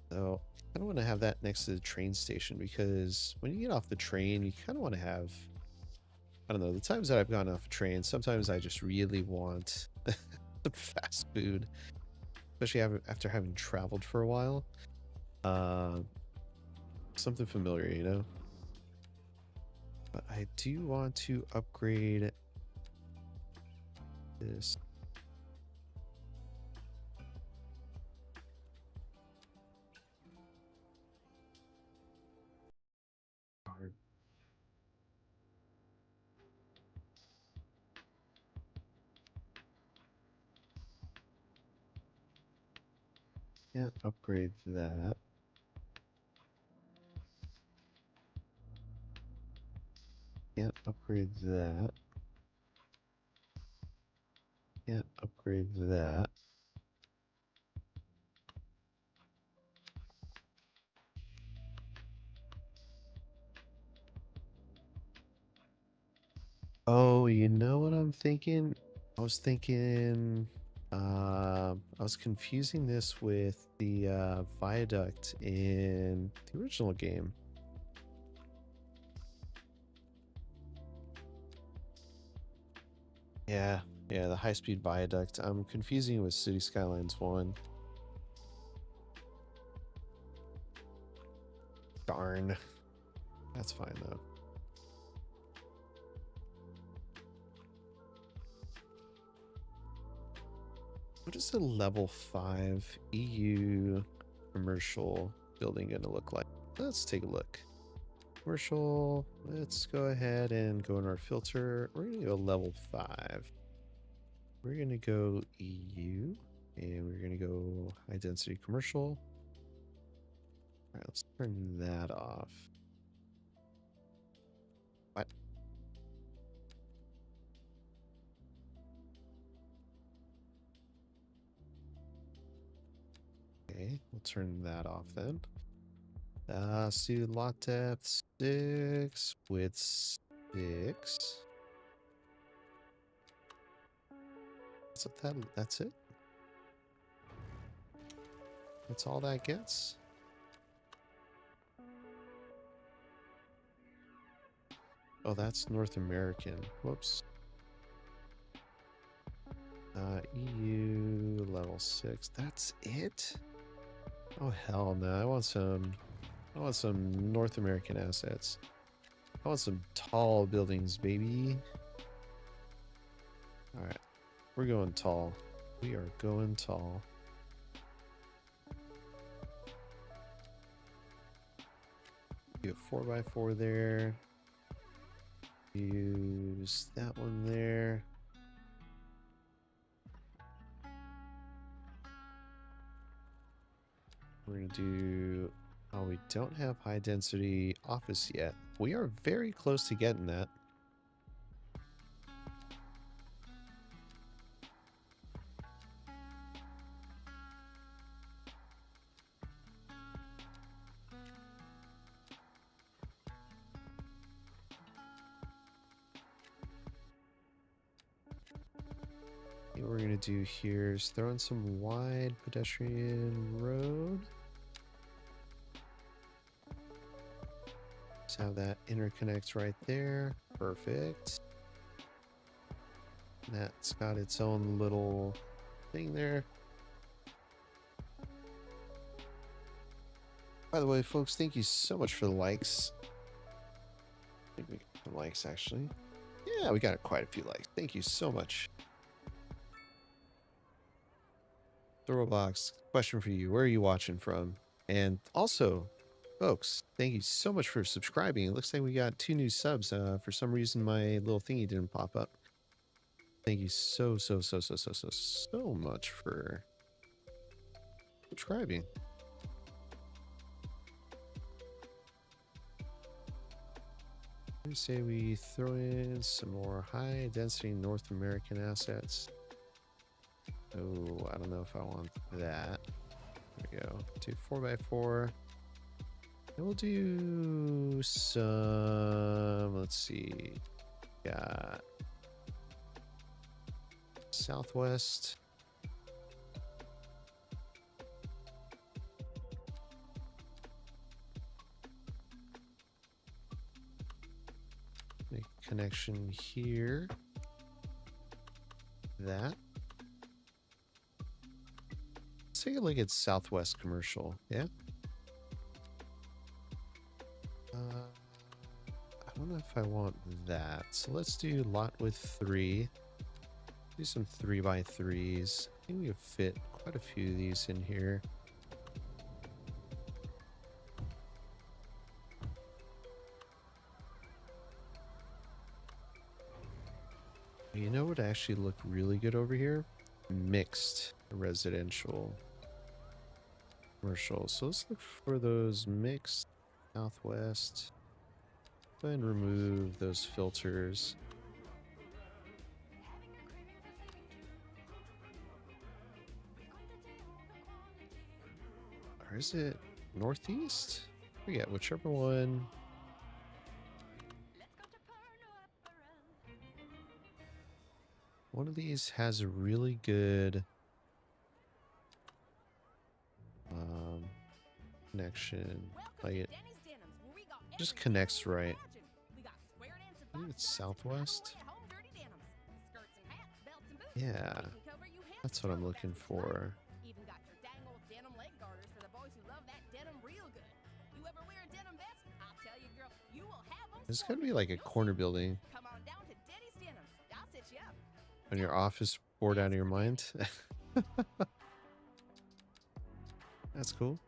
So I don't want to have that next to the train station because when you get off the train, you kind of want to have, I don't know, the times that I've gone off a train, sometimes I just really want some fast food, especially after having traveled for a while. Something familiar, you know? But I do want to upgrade this. Can't upgrade that. Can't upgrade that. Can't upgrade that. Oh, you know what I'm thinking? I was thinking, I was confusing this with the viaduct in the original game. Yeah, the high-speed viaduct. I'm confusing it with City Skylines 1. Darn. That's fine, though. What is a level 5 EU commercial building going to look like? Let's take a look. Commercial, let's go ahead and go in our filter. We're going to go level 5. We're going to go EU, and we're going to go high density commercial. All right, let's turn that off. What? Okay, we'll turn that off then. Let's do lot depth 6 with 6. That's it? That's all that gets? Oh, that's North American. Whoops. EU level 6. That's it? Oh hell no. I want some North American assets. I want some tall buildings, baby. Alright. We're going tall. We are going tall. Do a 4x4 there. Use that one there. We're going to do... Oh, we don't have high density office yet. We are very close to getting that. What we're going to do here is throw in some wide pedestrian road. Just have that interconnect right there. Perfect. That's got its own little thing there. By the way, folks, thank you so much for the likes. I think we got some likes, actually. Yeah, we got quite a few likes. Thank you so much. The Roblox, question for you. Where are you watching from? And also, folks, thank you so much for subscribing. It looks like we got 2 new subs. For some reason, my little thingy didn't pop up. Thank you so much for subscribing. I say we throw in some more high density North American assets. Oh, I don't know if I want that. There we go. Do 4x4. And we'll do some, let's see. Got Southwest. Make a connection here. That. Let's take a look at Southwest Commercial. Yeah. I don't know if I want that. So let's do lot with 3. Do some 3x3s. I think we could fit quite a few of these in here. You know what would actually look really good over here? Mixed residential commercial. So let's look for those mixed Southwest. Go ahead and remove those filters. Or is it Northeast? I forget, whichever one. One of these has a really good connection. Like it just connects right. I think it's Southwest. Yeah, that's what I'm looking for. Even got your dang old denim leg garters for the boys who love that denim real good. You ever wear a denim vest? I'll tell you, girl, you will have them. There's gotta be like a corner building. Come on down to Denny's Denims. I'll set you up. On your office, bored out of your mind. That's cool.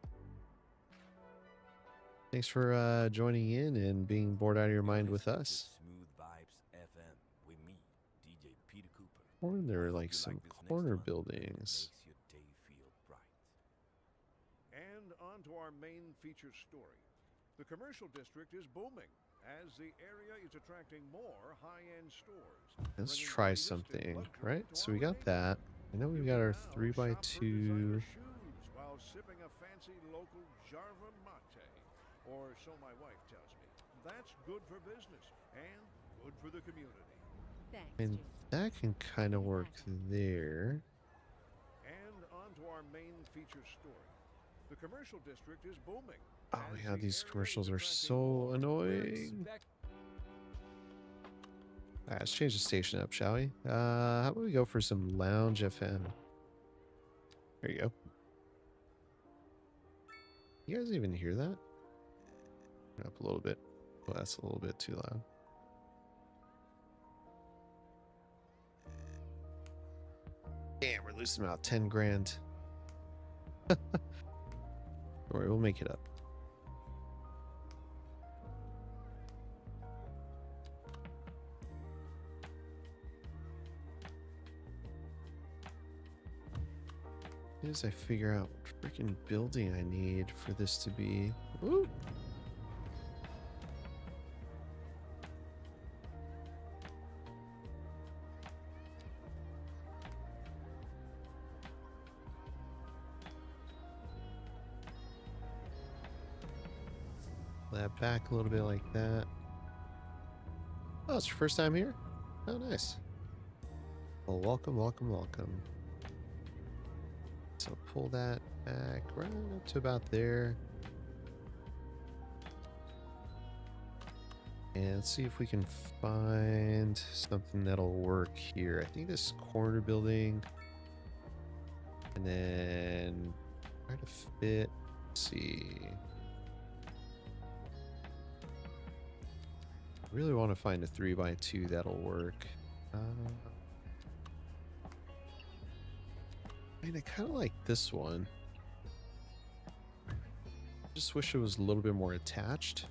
Thanks for joining in and being bored out of your mind with us. Smooth Vibes FM with me, DJ Peter Cooper. Or there are I like hope you some like this next corner one. buildings. Makes your day feel bright. And on to our main feature story. The commercial district is booming as the area is attracting more high-end stores. Let's bringing the try latest in something, luxury right? to So we our got that. I know we've got our 3x2. designer shoes while sipping a fancy local Jarva mate. Or so my wife tells me. That's good for business and good for the community. Thanks, And Jason. that can kind of work there. And on to our main feature story. The commercial district is booming. Oh as my god, the these area commercials is are attracting so more annoying. Alright, let's change the station up, shall we? How about we go for some Lounge FM? There you go. You guys even hear that? Turn up a little bit. Oh, that's a little bit too loud. Damn, we're losing about 10 grand. Don't worry, we'll make it up. As soon as I figure out what freaking building I need for this to be. Woo! That back a little bit like that. Oh, it's your first time here? Oh, nice. Well, welcome, welcome, welcome. So pull that back right up to about there. And let's see if we can find something that'll work here. I think this corner building. And then try to fit. Let's see. I really want to find a 3x2 that'll work. I mean, I kind of like this one. Just wish it was a little bit more attached.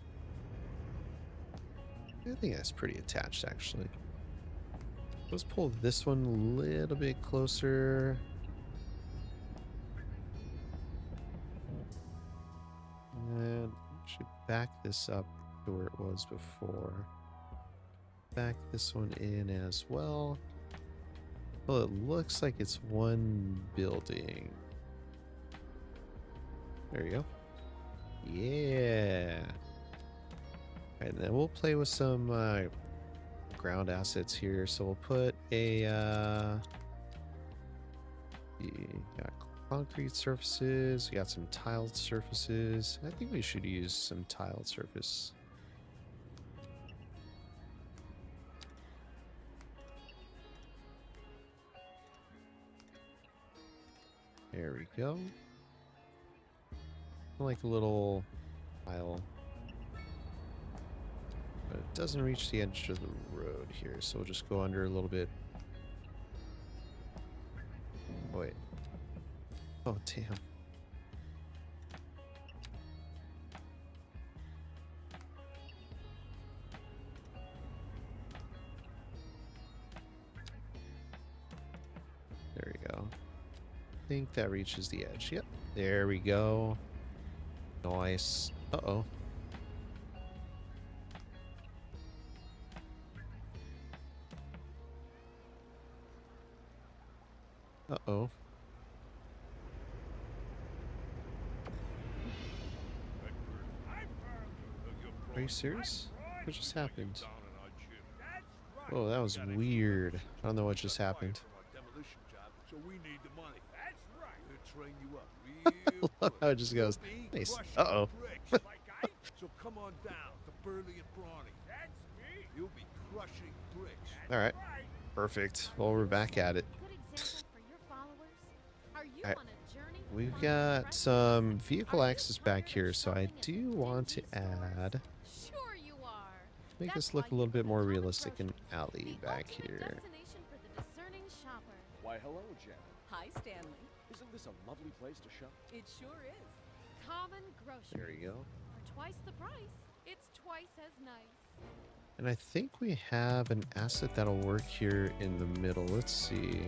I think that's pretty attached, actually. Let's pull this one a little bit closer. And actually back this up to where it was before. Back this one in as well. Well, it looks like it's one building. There you go. Yeah. And then we'll play with some ground assets here. So we'll put a got concrete surfaces. We got some tiled surfaces. I think we should use some tiled surface. There we go. Like a little tile. But it doesn't reach the edge of the road here, so we'll just go under a little bit. Oh, wait. Oh, damn. There we go. I think that reaches the edge. Yep. There we go. Nice. Uh-oh. Uh-oh. Are you serious? What just happened? Oh, that was weird. I don't know what just happened. So we need the money. That's right. We'll train you up I love how it just goes. Nice. Uh-oh. So come on down to Burley and Brawny. That's me. You'll be crushing bricks. All right. Perfect. Well, we're back at it. Good example for your followers? Are you Alright. on a journey to We've find got freshness? some vehicle Are you access back tired of here, so I shopping at do the want to dingy stores? add, Sure you are. make That's this look why a little you bit go more to Common realistic and Groceries, alley the back ultimate here. destination for the discerning shopper. Why, hello, Janet. Hi, Stanley. Isn't this a lovely place to shop? It sure is. Common Groceries. There you go. For twice the price, it's twice as nice. And I think we have an asset that'll work here in the middle. Let's see.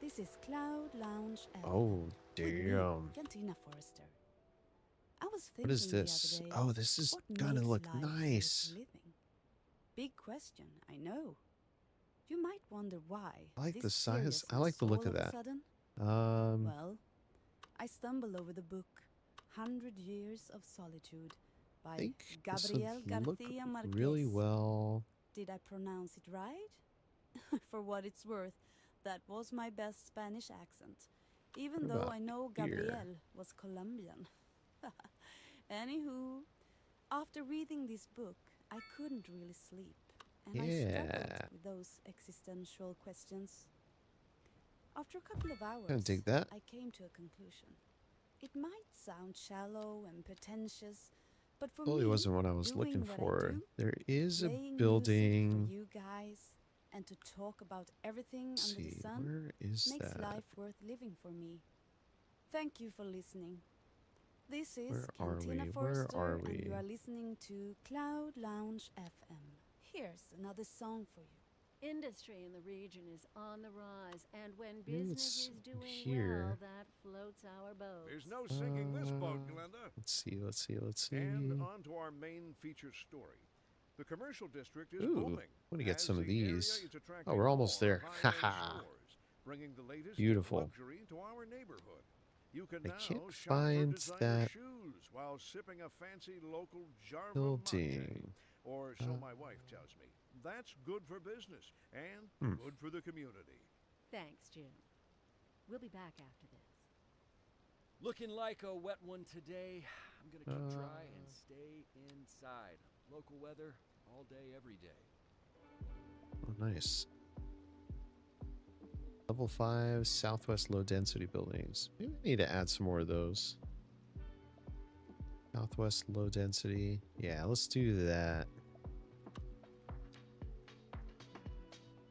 This is Cloud Lounge FM. Oh, with me, damn. Cantina Forrester. I was thinking What is the other this? day, Oh, this is what gonna makes look life worth nice. living? Big question, I know. You might wonder why. I like the this size. I like the seriousness look all of a that. sudden? Well, I stumbled over the book 100 Years of Solitude I by think this Gabriel would look García Márquez. really well. Did I pronounce it right? For what it's worth, that was my best Spanish accent. Even What though about I know here? Gabriel was Colombian. Anywho, after reading this book, I couldn't really sleep. And I Yeah. struggled with those existential questions. After a couple of hours, Gonna dig that. I came to a conclusion. It might sound shallow and pretentious, but for Totally me, wasn't what I was doing looking what I for. do, There is a playing music building. for you guys and to talk about everything Let's under the see, sun where is makes that? life worth living for me. Thank you for listening. This is Where are Cantina we? Where Forster, are and you we? are listening to Cloud Lounge FM. Here's another song for you. Industry in the region is on the rise, and when Maybe business it's is doing here. well, that floats our boat. There's no sinking this boat, Uh, Glenda. Let's see, let's see, let's see. And on to our main feature story. The commercial district is Ooh, booming. let me get as some of the area these. is attracting Oh, we're almost more there. high-end Haha. stores, bringing the latest Beautiful. in luxury to our neighborhood. You can I now can't shop find for designer that shoes while sipping a fancy local Jarva building. mate. Or so Uh, my wife tells me. That's good for business and good for the community. Thanks, Jim. We'll be back after this. Looking like a wet one today. I'm gonna keep dry and stay inside. Local weather, all day, every day. Oh, nice. Level 5 Southwest low density buildings. Maybe we need to add some more of those. Southwest low density. Yeah, let's do that.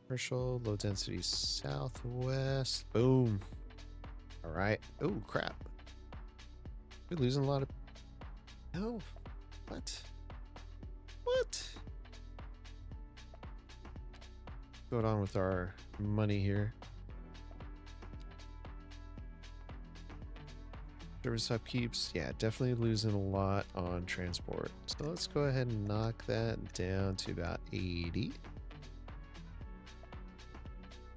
Commercial low density Southwest. Boom. All right. Oh, crap. We're losing a lot of... No. What? What? What's going on with our money here? Service upkeeps, yeah, definitely losing a lot on transport. So let's go ahead and knock that down to about 80.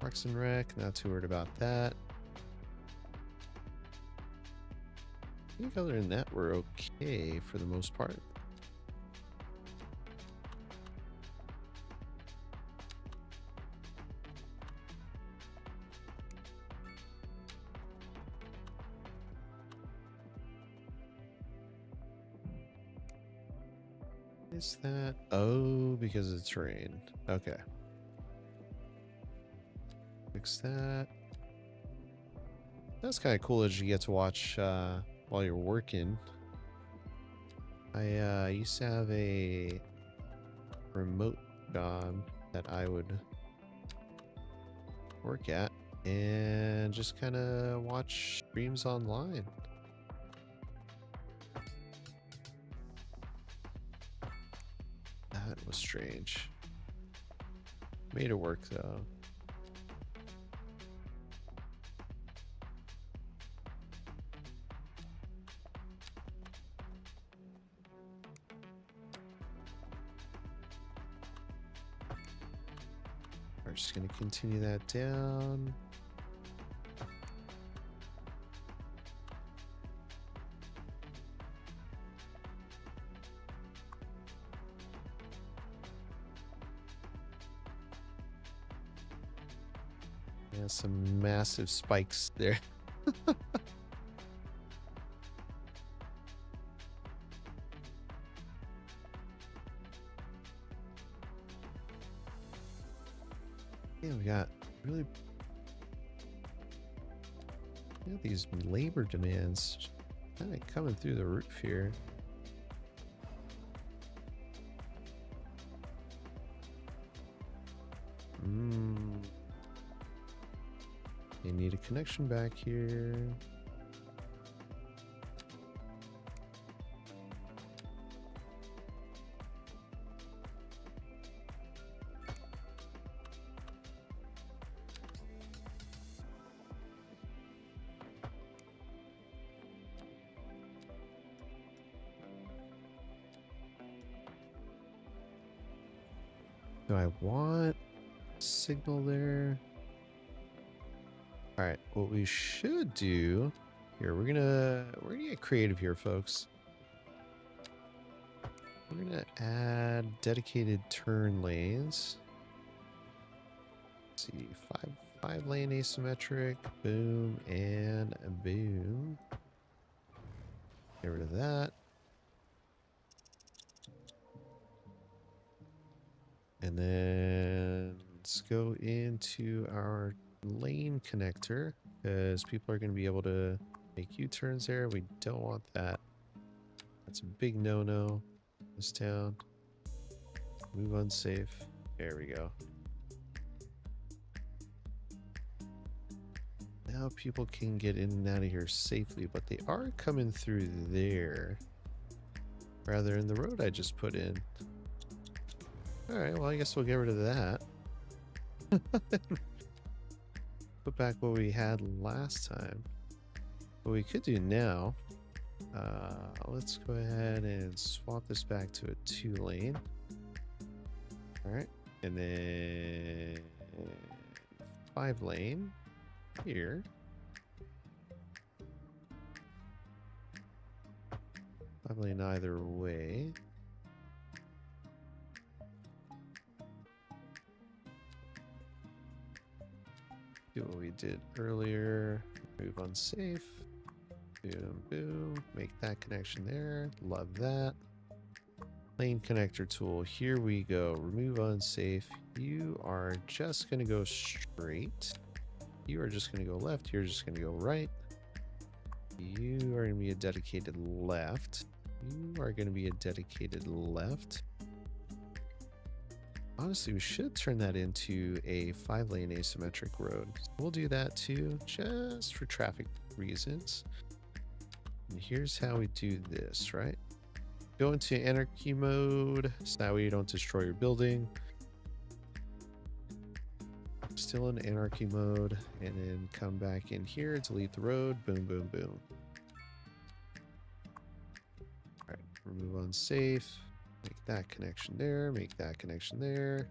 Parks and Rec, not too worried about that. I think other than that, we're okay for the most part. Is that? Oh, because it's rain. Okay. Fix that. That's kind of cool that you get to watch while you're working. I used to have a remote job that I would work at and just kind of watch streams online. That was strange. Made it work though. We're just gonna continue that down. Yeah, some massive spikes there. Yeah, we got these labor demands kind of coming through the roof here. You need a connection back here. Do I want signal there? All right, what we should do here, we're gonna get creative here, folks. We're gonna add dedicated turn lanes. Let's see, five lane asymmetric, boom and boom. Get rid of that. And then let's go into our lane connector because people are going to be able to make U-turns there. We don't want that. That's a big no-no in this town. Move unsafe. There we go. Now people can get in and out of here safely, but they are coming through there rather than the road I just put in. Alright, well I guess we'll get rid of that. Put back what we had last time. What we could do now, let's go ahead and swap this back to a 2-lane. Alright, and then 5-lane here. Five-lane either way. Do what we did earlier. Move unsafe. Boom, boom. Make that connection there. Love that. Lane connector tool. Here we go. Remove unsafe. You are just going to go straight. You are just going to go left. You're just going to go right. You are going to be a dedicated left. You are going to be a dedicated left. Honestly, we should turn that into a 5-lane asymmetric road. So we'll do that too, just for traffic reasons. And here's how we do this, right? Go into anarchy mode, so that way you don't destroy your building. Still in anarchy mode, and then come back in here, delete the road, boom, boom, boom. All right, remove unsafe. Make that connection there, make that connection there.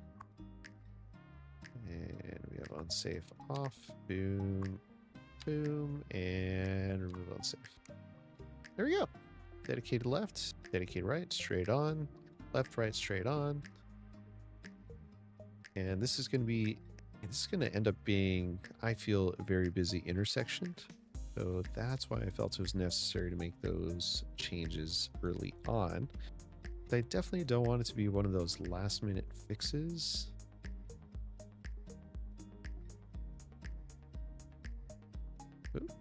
And we have unsafe off, boom, boom, and remove unsafe. There we go. Dedicated left, dedicated right, straight on, left, right, straight on. And this is going to end up being, I feel, a very busy intersection. So that's why I felt it was necessary to make those changes early on. I definitely don't want it to be one of those last minute fixes. Oop.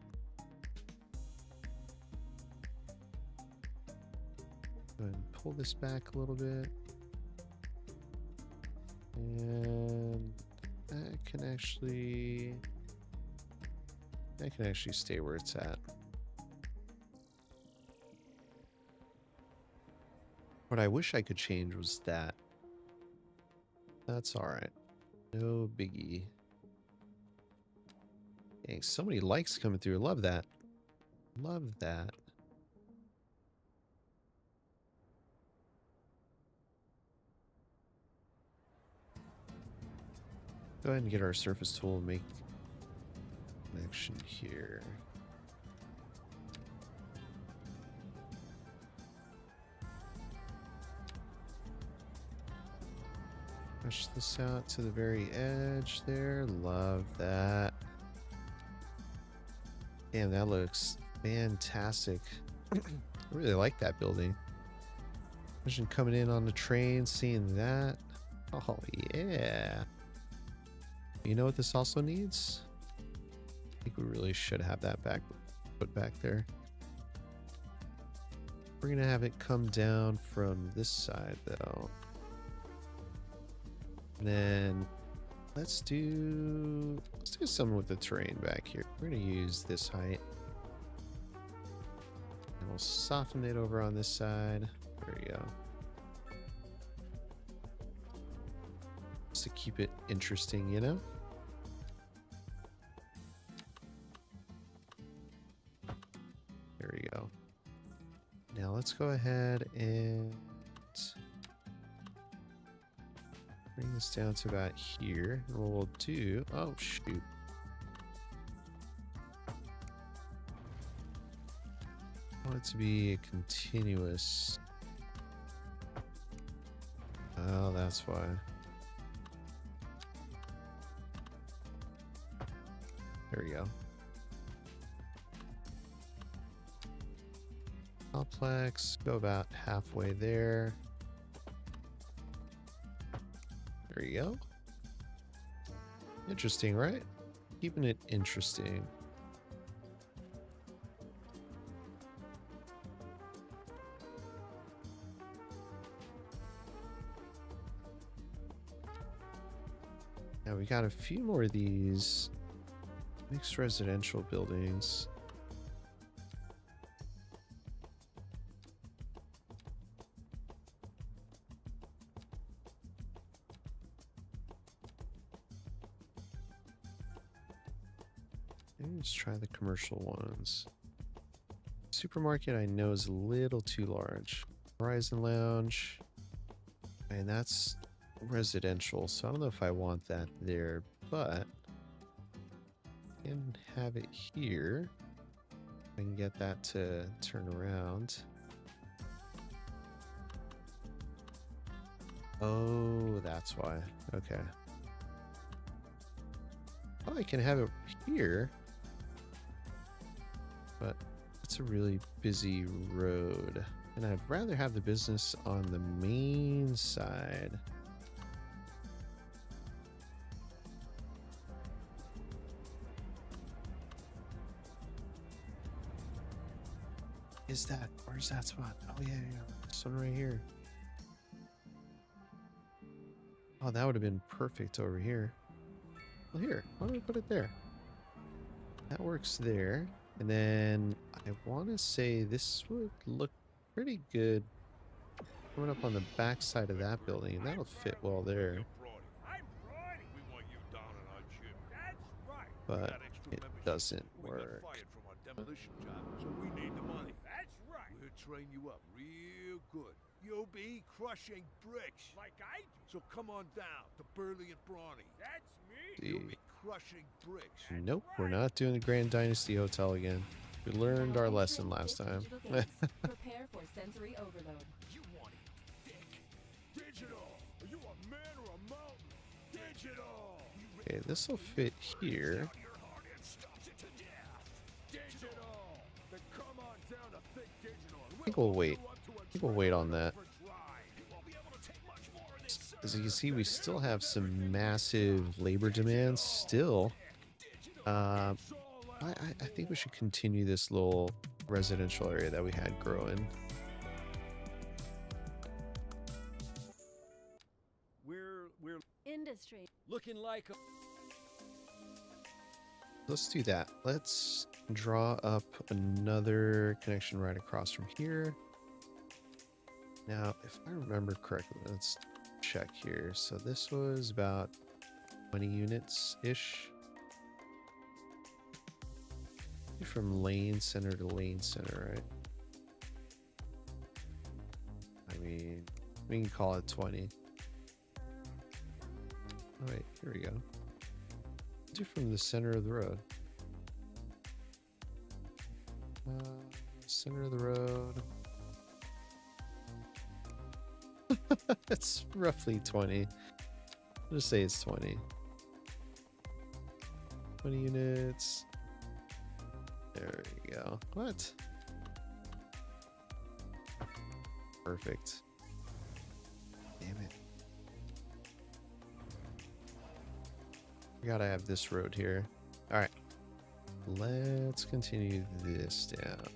Go ahead and pull this back a little bit. And that can actually stay where it's at. What I wish I could change was that. That's alright. No biggie. Dang, so many likes coming through. Love that. Love that. Go ahead and get our surface tool and make connection here. Push this out to the very edge there. Love that. Damn, that looks fantastic. I really like that building. Imagine coming in on the train, seeing that. Oh, yeah. You know what this also needs? I think we really should have that put back there. We're going to have it come down from this side, though. And then let's do something with the terrain back here. We're going to use this height. And we'll soften it over on this side. There we go. Just to keep it interesting, you know? There we go. Now let's go ahead and bring this down to about here. And what we'll do... Oh, shoot. I want it to be a continuous... Oh, that's why. There we go. Complex, go about halfway there. There you go. Interesting, right? Keeping it interesting. Now we got a few more of these mixed residential buildings. Let's try the commercial ones. Supermarket I know is a little too large. Horizon Lounge. And that's residential, so I don't know if I want that there, but I can have it here. I can get that to turn around. Oh, that's why. Okay. Oh, I can have it here. But It's a really busy road, and I'd rather have the business on the main side. Is that? Where's that spot? Oh yeah, yeah, this one right here. Oh, that would have been perfect over here. Well, here, why don't we put it there? That works there. And then I want to say this would look pretty good coming up on the back side of that building. And that'll fit well there. But it doesn't work. So we need the money. That's right. We'll train you up real good. You'll be crushing bricks. Like I do. So come on down to Burley and Brawny. That's me. You'll be crushing bricks. Nope, we're not doing the Grand Dynasty Hotel again. We learned our lesson last time. Prepare for sensory overload. You want it thick. Digital. Are you a man or a mountain? Digital. Okay, this will fit here. I think we'll wait. I think we'll wait on that. As you can see, we still have some massive labor demands still. I think we should continue this little residential area that we had growing. We're Industry. Looking like a Let's do that. Let's draw up another connection right across from here. Now, if I remember correctly, let's check here. So this was about 20 units-ish. From lane center to lane center, right? I mean, we can call it 20. Oh, wait, here we go. Do from the center of the road. Center of the road. It's roughly 20. I'll just say it's 20. 20 units. There we go. What? Perfect. Damn it. I gotta have this road here. Alright. Let's continue this down.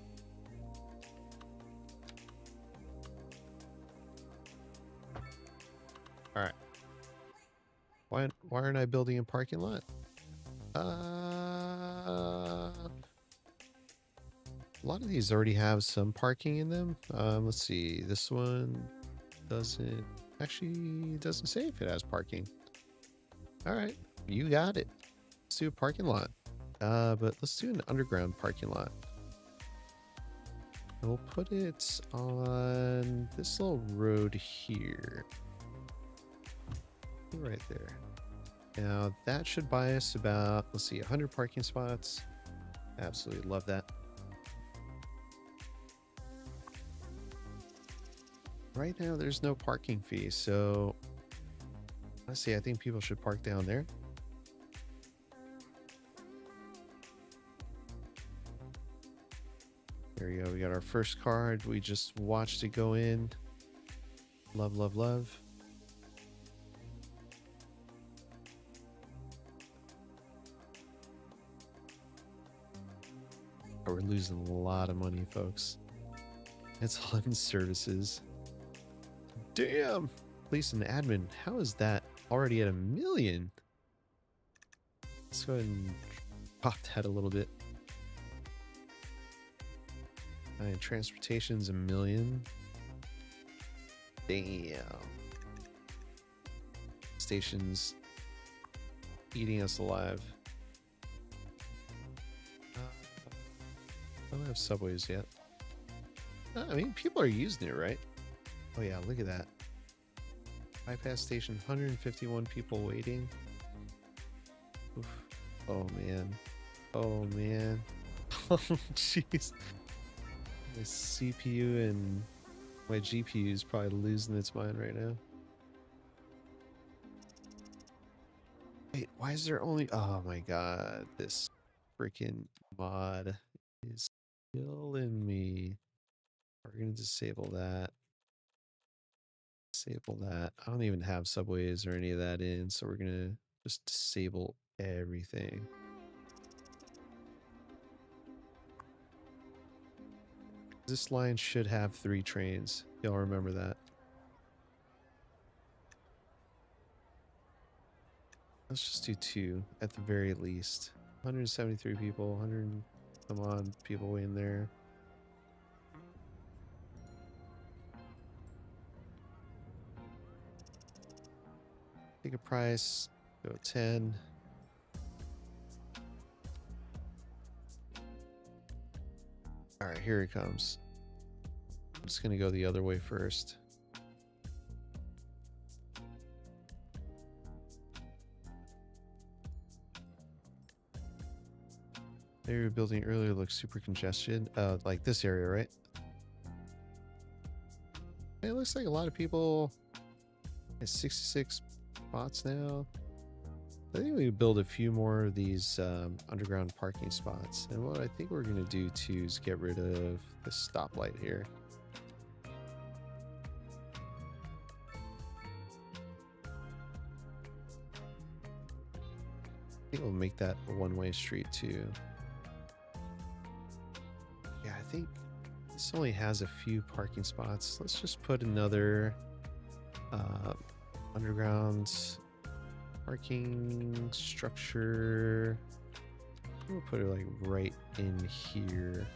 Alright. Why aren't I building a parking lot? A lot of these already have some parking in them. Let's see. This one doesn't say if it has parking. Alright. You got it. Let's do a parking lot. But let's do an underground parking lot. And we'll put it on this little road here. Right there. Now that should buy us about, let's see, 100 parking spots. Absolutely love that. Right now there's no parking fee, so let's see, I think people should park down there. There we go. We got our first card. We just watched it go in. Love, love, love. Oh, we're losing a lot of money, folks. It's all in services. Damn! Police and admin. How is that already at 1 million? Let's go ahead and pop that a little bit. And transportation's 1 million. Damn. Station's eating us alive. I don't have subways yet. I mean, people are using it, right? Oh yeah, look at that. Bypass station, 151 people waiting. Oof. Oh man. Oh man. Oh jeez. My CPU and my GPU is probably losing its mind right now. Wait, why is there only... Oh my god, this freaking mod is killing me. We're gonna disable that. Disable that. I don't even have subways or any of that in, so we're gonna just disable everything. This line should have 3 trains. Y'all remember that. Let's just do 2 at the very least. 173 people, 100 some odd people in there. Take a price, go 10. All right, here it comes. I'm just gonna go the other way first. The area building earlier looks super congested. Like this area, right? It looks like a lot of people. It's 66 spots now. I think we build a few more of these underground parking spots. And what I think we're going to do too is get rid of the stoplight here. I think we'll make that a one-way street too. Yeah, I think this only has a few parking spots. Let's just put another underground parking structure. We'll put it like right in here.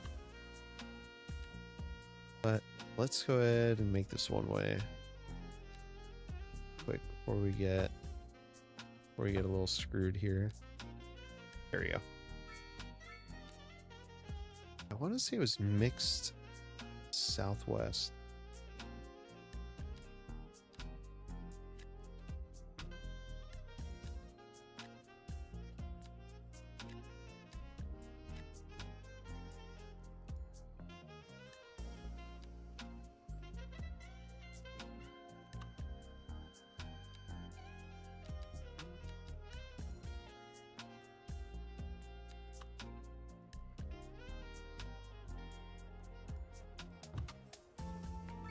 But let's go ahead and make this one way. Quick before we get a little screwed here. There we go. I want to say it was mixed southwest.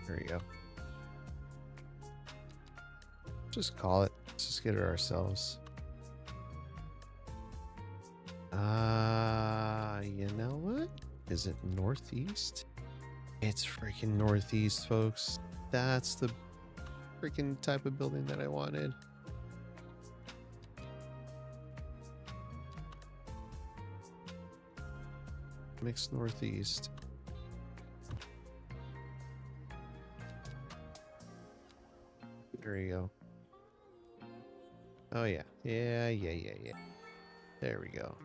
There we go. Just call it. Let's just get it ourselves. You know what? Is it northeast? It's freaking northeast, folks. That's the freaking type of building that I wanted. Mixed northeast. There you go. Oh yeah. Yeah. There we go.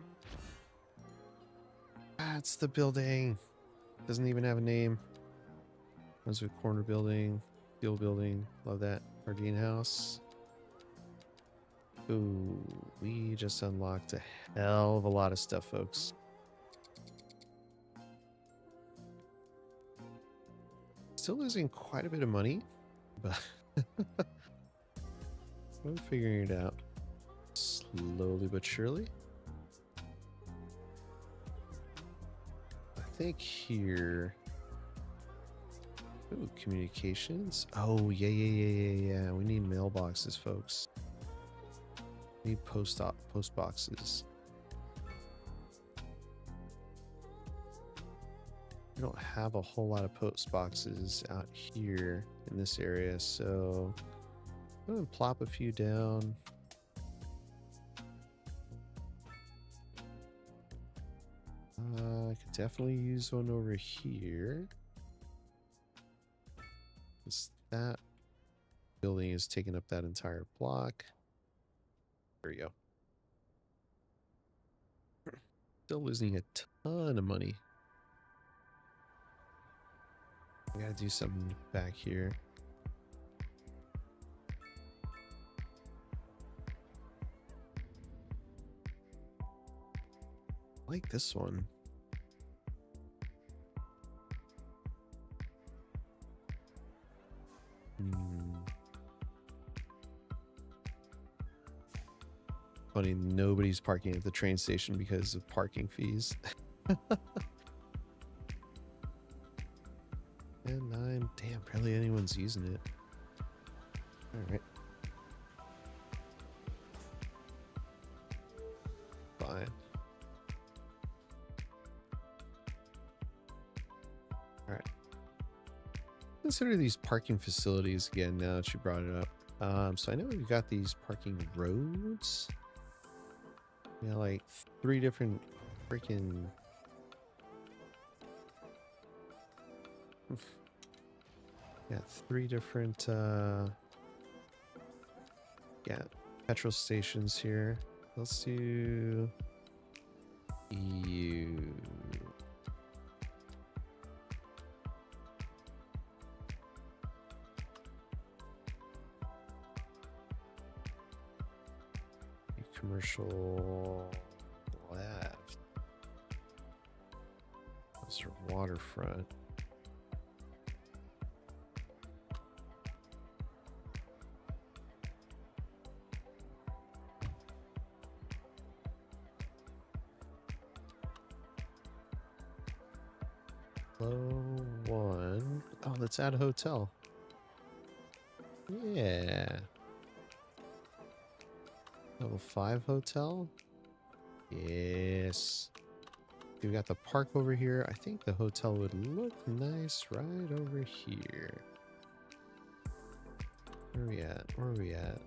That's the building. Doesn't even have a name. Brunswick Corner Building. Steel Building. Love that. Hardine House. Ooh, we just unlocked a hell of a lot of stuff, folks. Still losing quite a bit of money, but I'm figuring it out slowly but surely. I think here. Ooh, communications. Oh, yeah. We need mailboxes, folks. We need post boxes. We don't have a whole lot of post boxes out here in this area, so I'm going to plop a few down. I could definitely use one over here. That building is taking up that entire block. There we go. Still losing a ton of money. I gotta do something back here. I like this one. Funny, nobody's parking at the train station because of parking fees. Damn, barely anyone's using it. Alright. Fine. Alright. Consider these parking facilities again now that you brought it up. So I know we've got these parking roads. Yeah, like 3 different freaking... Yeah, 3 different yeah, petrol stations here. Let's do you. Commercial left. That's your waterfront. Low 1. Oh, let's add a hotel. Yeah. Level 5 hotel? Yes. We got the park over here. I think the hotel would look nice right over here. Where are we at? Where are we at?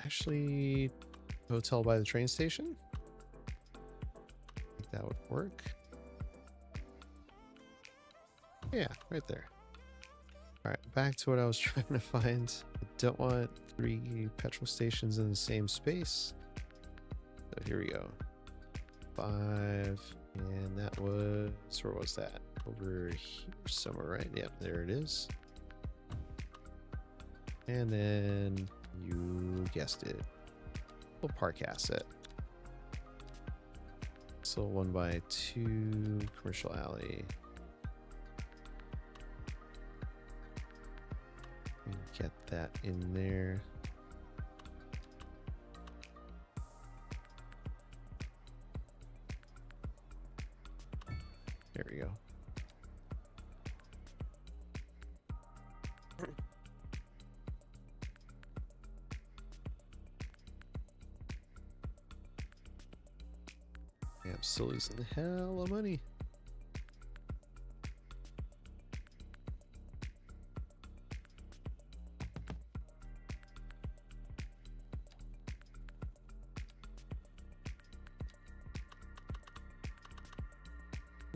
Actually, hotel by the train station? I think that would work. Yeah, right there. Alright, back to what I was trying to find. I don't want 3 petrol stations in the same space. So here we go. 5, and that was, where was that? Over here somewhere, right? Yep, there it is. And then, you guessed it, a park asset. So 1x2 commercial alley. Get that in there. There we go. Yeah, I'm still losing the hell of money.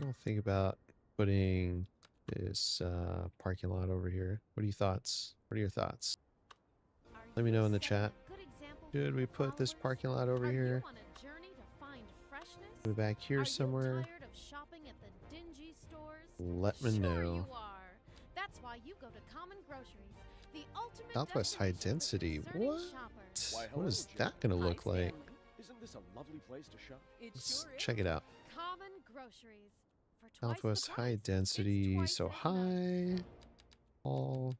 I'll think about putting this parking lot over here. What are your thoughts? What are your thoughts? Let me know in the chat. Should we put this parking lot over here? Put it back here somewhere. Let me know. That's why you go to Common Groceries, the ultimate Southwest High Density. What? What is that going to look like? Isn't this a lovely place to shop? Let's check it out. Common Groceries. For twice the Southwest High price. It's Density. twice So as high. All.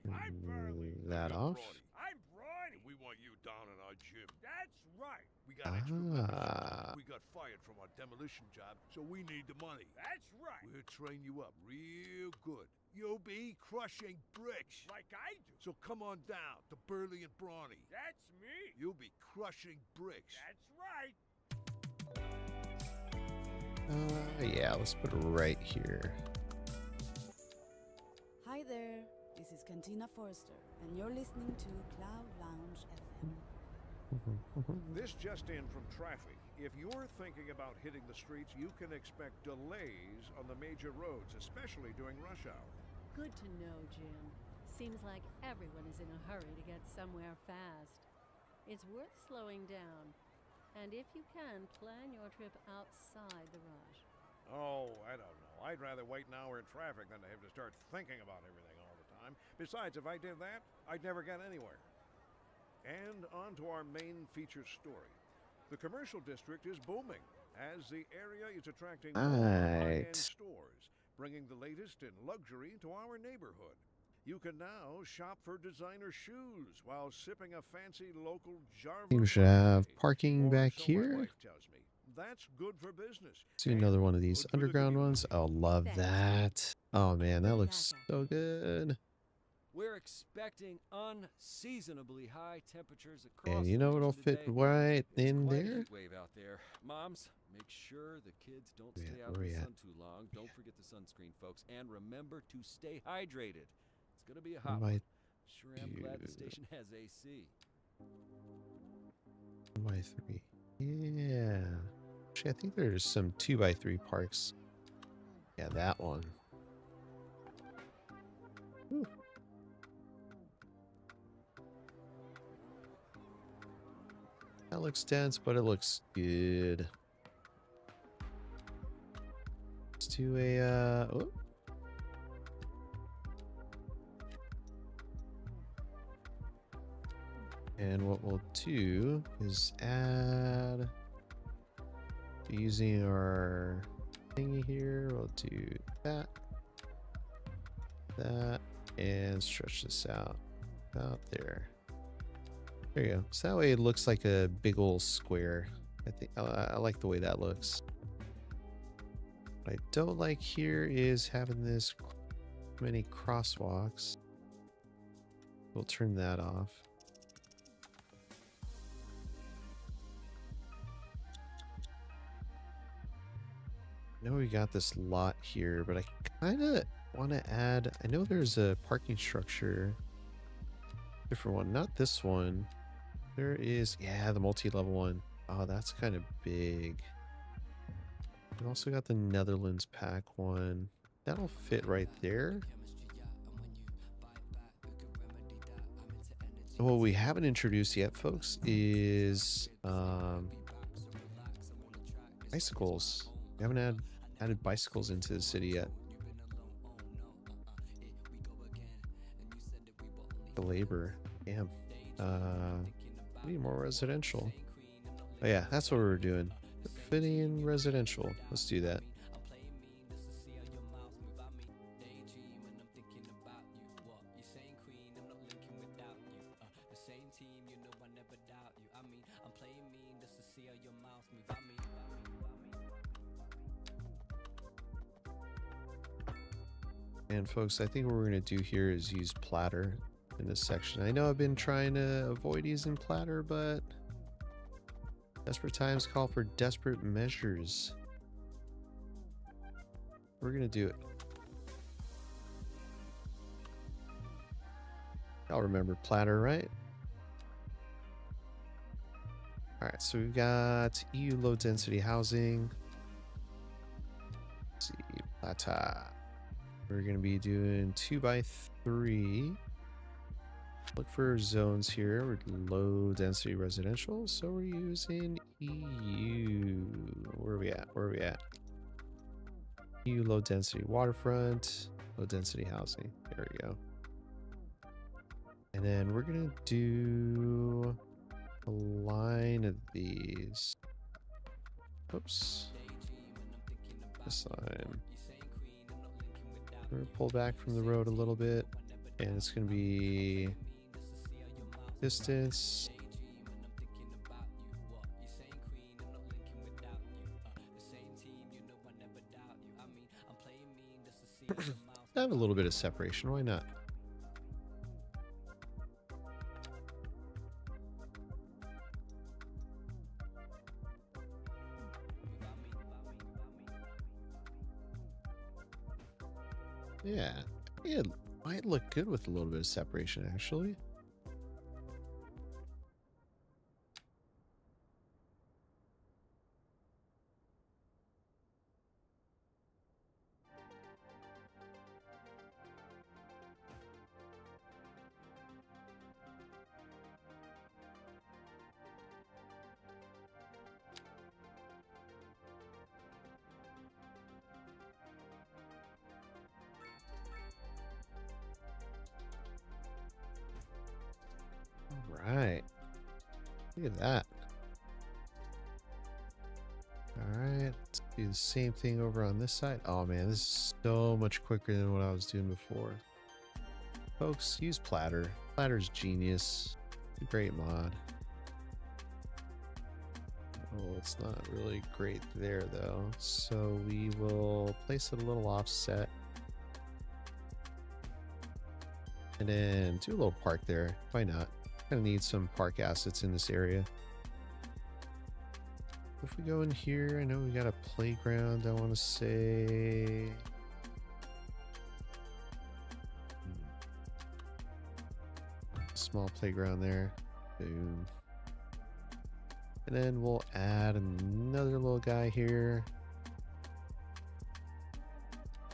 Hey, Burley. That off. I'm Brawny. We want you down in our gym. That's right. We got extra money. We got fired from our demolition job, so we need the money. That's right. We'll train you up real good. You'll be crushing bricks. Like I do. So come on down to Burley and Brawny. That's me. You'll be crushing bricks. That's right. Yeah, let's put it right here. Hi there, this is Cantina Forrester, and you're listening to Cloud Lounge FM. This just in from traffic. If you're thinking about hitting the streets, you can expect delays on the major roads, especially during rush hour. Good to know, Jim. Seems like everyone is in a hurry to get somewhere fast. It's worth slowing down. And if you can, plan your trip outside the rush. Oh, I don't know. I'd rather wait an hour in traffic than to have to start thinking about everything all the time. Besides, if I did that, I'd never get anywhere. And on to our main feature story. The commercial district is booming as the area is attracting more high-end stores, bringing the latest in luxury to our neighborhood. You can now shop for designer shoes while sipping a fancy local Jarvis. I think we should have parking Or back so my here. wife tells me. that's good for business. See another one of these Good for the underground ones. community. Oh, love Thanks. that. Oh man, that looks so good. We're expecting unseasonably high temperatures across And you the know region what'll fit today. right It's in quite a there? heat wave out there. Moms, make sure the kids don't Where we stay at? out Where in we the at? sun too long. Don't forget the sunscreen, folks. And remember to stay hydrated. It's going to be a One hot by one. Sure am glad the two. station has AC. 1x3. Yeah. Actually, I think there's some 2x3 parks. Yeah, that one. Whew. That looks dense, but it looks good. Let's do a oh. And what we'll do is add, using our thingy here, we'll do that, and stretch this out there. There you go. So that way it looks like a big old square. I think I like the way that looks. What I don't like here is having this many crosswalks. We'll turn that off. I know we got this lot here, but I kind of want to add, I know there's a parking structure, different one, not this one. There is, yeah, the multi-level one. Oh, that's kind of big. We also got the Netherlands pack one. That'll fit right there. And what we haven't introduced yet, folks, is bicycles. We haven't added bicycles into the city yet. The labor, damn. We need more residential. Oh yeah, that's what we're doing. Fitting in residential. Let's do that. And folks, I think what we're going to do here is use platter in this section. I know I've been trying to avoid using platter, but desperate times call for desperate measures. We're going to do it. Y'all remember platter, right? Alright, so we've got EU low density housing. Let's see, platter. We're going to be doing 2x3. Look for zones here. We're low density residential, so we're using EU. Where are we at? Where are we at? EU low density waterfront, low density housing. There we go. And then we're going to do a line of these. Oops. This line. We're going to pull back from the road a little bit, and it's going to be distance. Have a little bit of separation, why not? Yeah, it might look good with a little bit of separation, actually. Right. Look at that. Alright, let's do the same thing over on this side. Oh man, this is so much quicker than what I was doing before. Folks, use platter. Platter's genius. Great mod. Oh, it's not really great there though. So we will place it a little offset. And then do a little park there. Why not? Gonna need some park assets in this area. If we go in here, I know we got a playground, I want to say. Small playground there. Boom. And then we'll add another little guy here.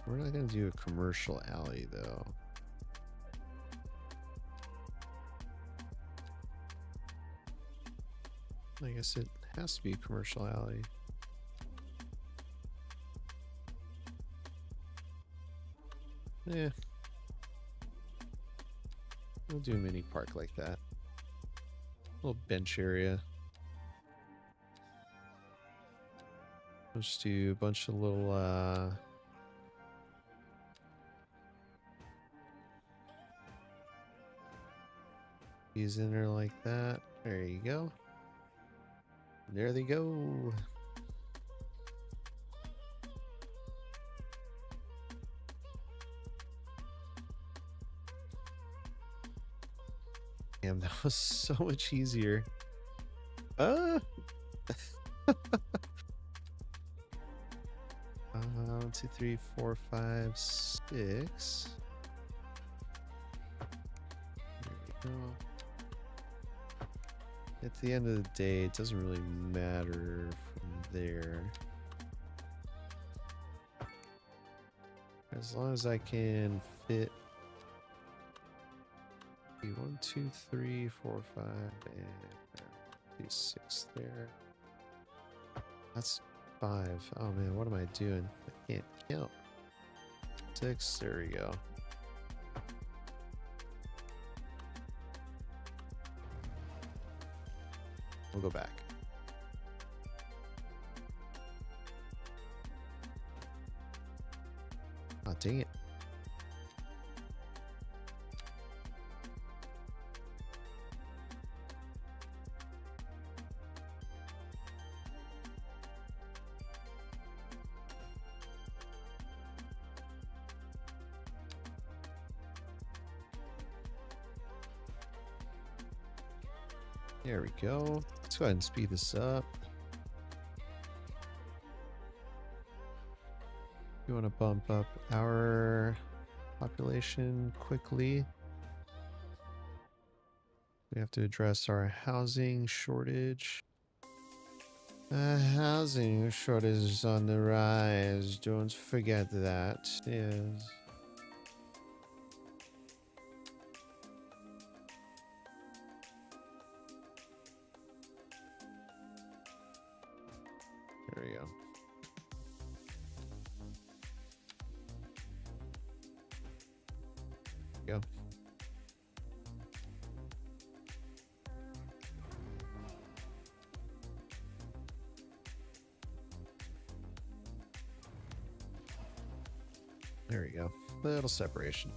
We're not going to do a commercial alley though. I guess it has to be a commercial alley. Yeah. We'll do a mini park like that. Little bench area. We'll just do a bunch of little these in there like that. There you go. There they go. Damn, that was so much easier. 1, 2, 3, 4, 5, 6. There we go. At the end of the day, it doesn't really matter from there. As long as I can fit 1, 2, 3, 4, 5, and 6 there. That's 5. Oh man, what am I doing? I can't count. 6, there we go. We'll go back. Oh, dang it. There we go. Let's go ahead and speed this up. You want to bump up our population quickly. We have to address our housing shortage. Housing shortage is on the rise. Don't forget that. Yes. There we go. Go. There we go. Little separation.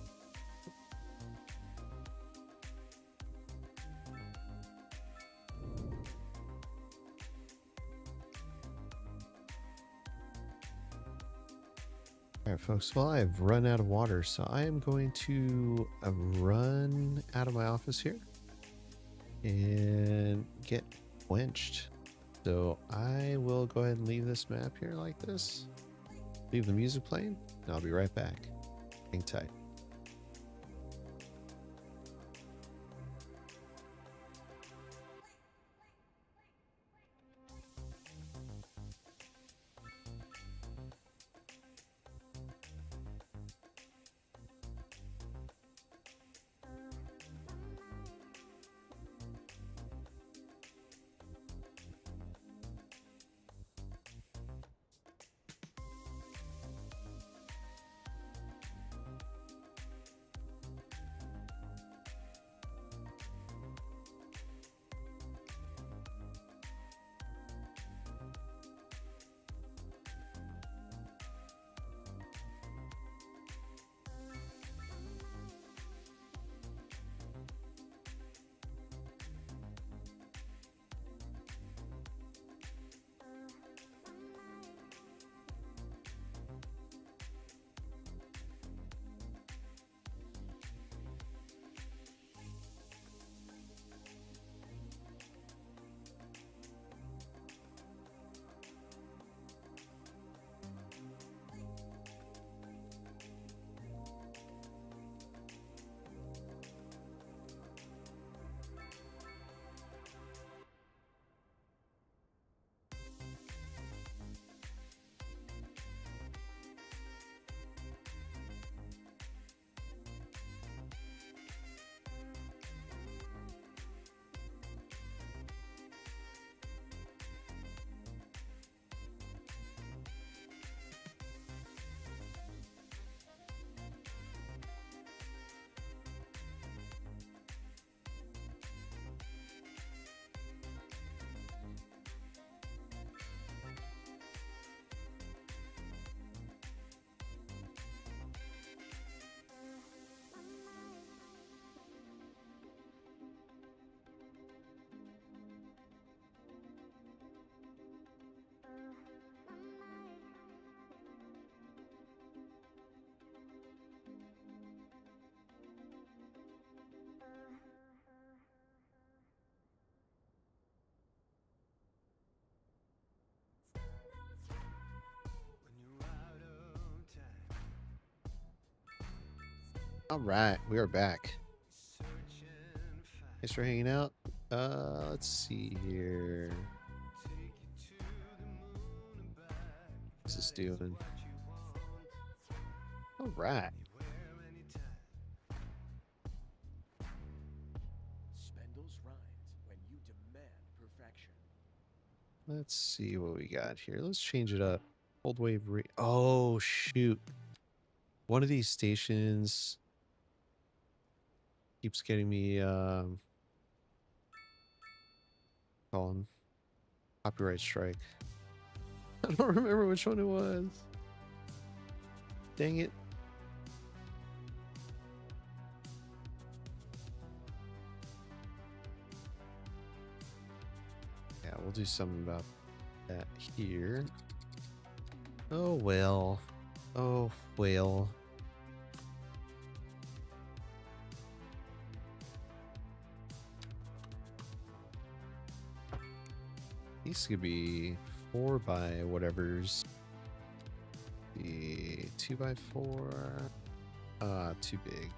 Alright folks, well I've run out of water, so I am going to run out of my office here and get quenched. So I will go ahead and leave this map here like this. Leave the music playing, and I'll be right back. Hang tight. All right, we are back. Thanks for hanging out. Let's see here. What's this doing? All right. Spend those rhymes when you demand perfection. Let's see what we got here. Let's change it up. Old wave. Oh shoot! One of these stations keeps getting me call him copyright strike. I don't remember which one it was. Dang it. Yeah, we'll do something about that here. Oh well. Oh well. These could be 4 by whatever's. The 2 by 4. Too big.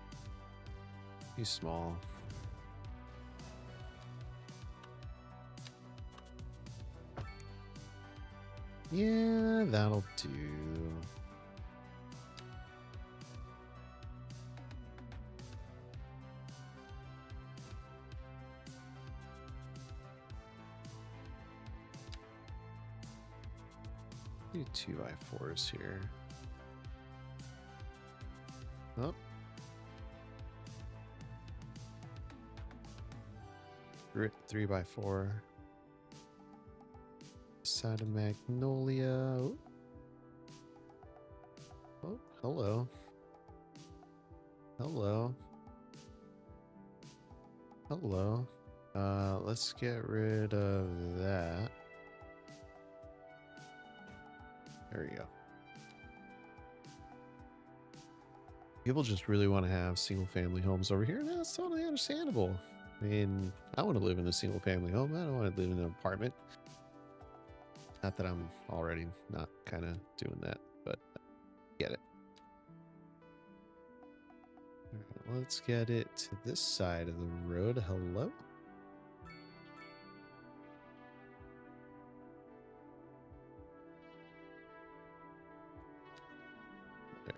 Too small. Yeah, that'll do. Do 2 by 4s here. Oh. 3 by 4. Side of Magnolia. Oh, oh, hello. Hello. Hello. Let's get rid of that. There we go. People just really want to have single family homes over here. That's totally understandable. I mean, I want to live in a single family home. I don't want to live in an apartment. Not that I'm already not kind of doing that, but I get it. All right, let's get it to this side of the road. Hello?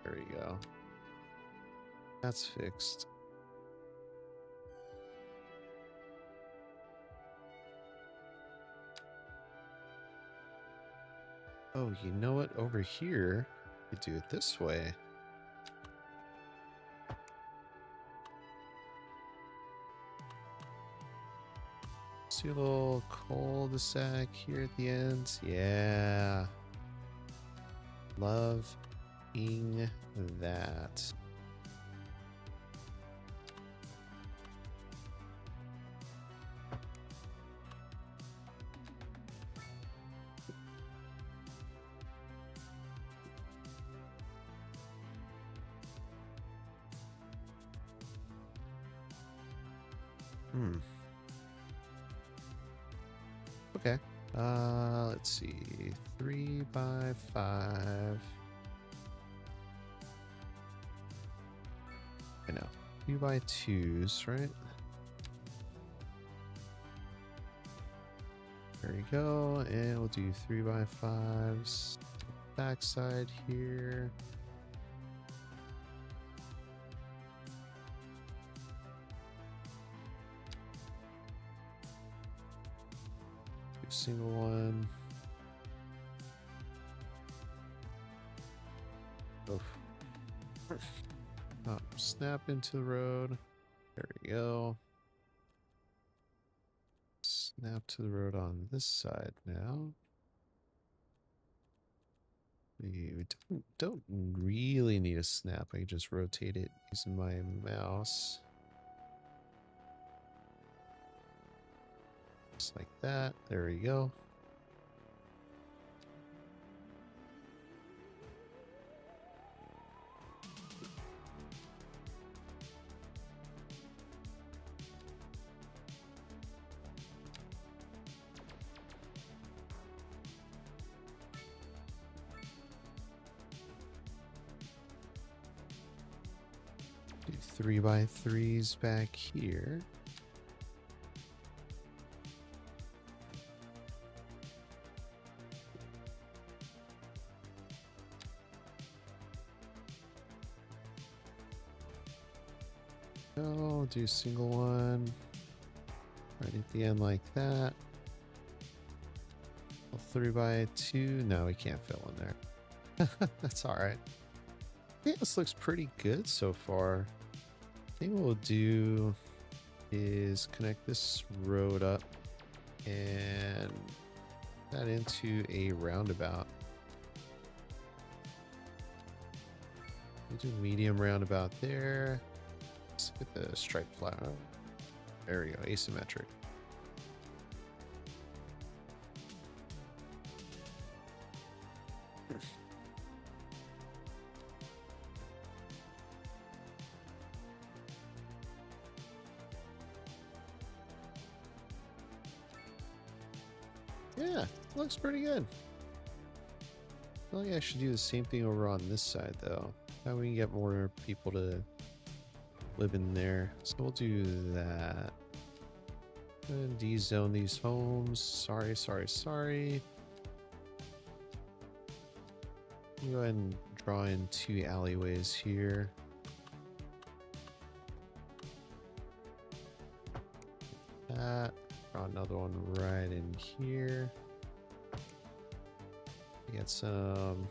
There we go. That's fixed. Oh, you know what? Over here, you do it this way. See a little cul-de-sac here at the end. Yeah. Loving that. Okay. Let's see. 3 by 5. I know. 2 by 2s, right? There we go. And we'll do 3 by 5s. Backside here. Single one. Oof. Oh, snap into the road. There we go. Snap to the road on this side now. We don't really need a snap. I can just rotate it using my mouse. Just like that. There we go. Do 3x3s back here. I'll do single one right at the end like that. 3x2. No, we can't fill in there. That's all right. Yeah, this looks pretty good so far. I think what we'll do is connect this road up and that into a roundabout. We'll do medium roundabout there. Let's get the striped flat. There we go, asymmetric. Yeah, looks pretty good. I feel like I should do the same thing over on this side though. How we can get more people to live in there. So we'll do that. And de-zone these homes. Sorry. Go ahead and draw in 2 alleyways here. That. Draw another one right in here. We got some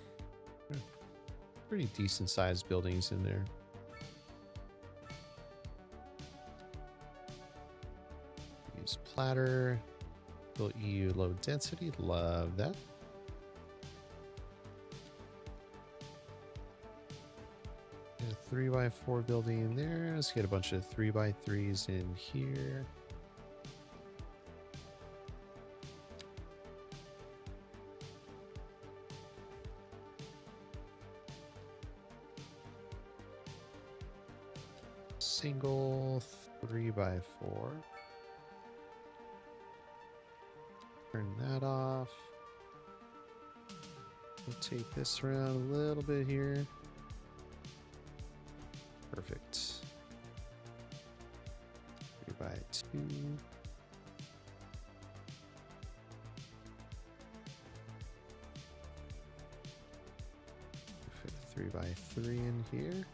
pretty decent sized buildings in there. Use platter. Built EU low density. Love that. A 3x4 building in there. Let's get a bunch of 3x3s in here. Single 3x4. Turn that off. We'll take this around a little bit here. Perfect. 3x2. Fit a 3x3 in here.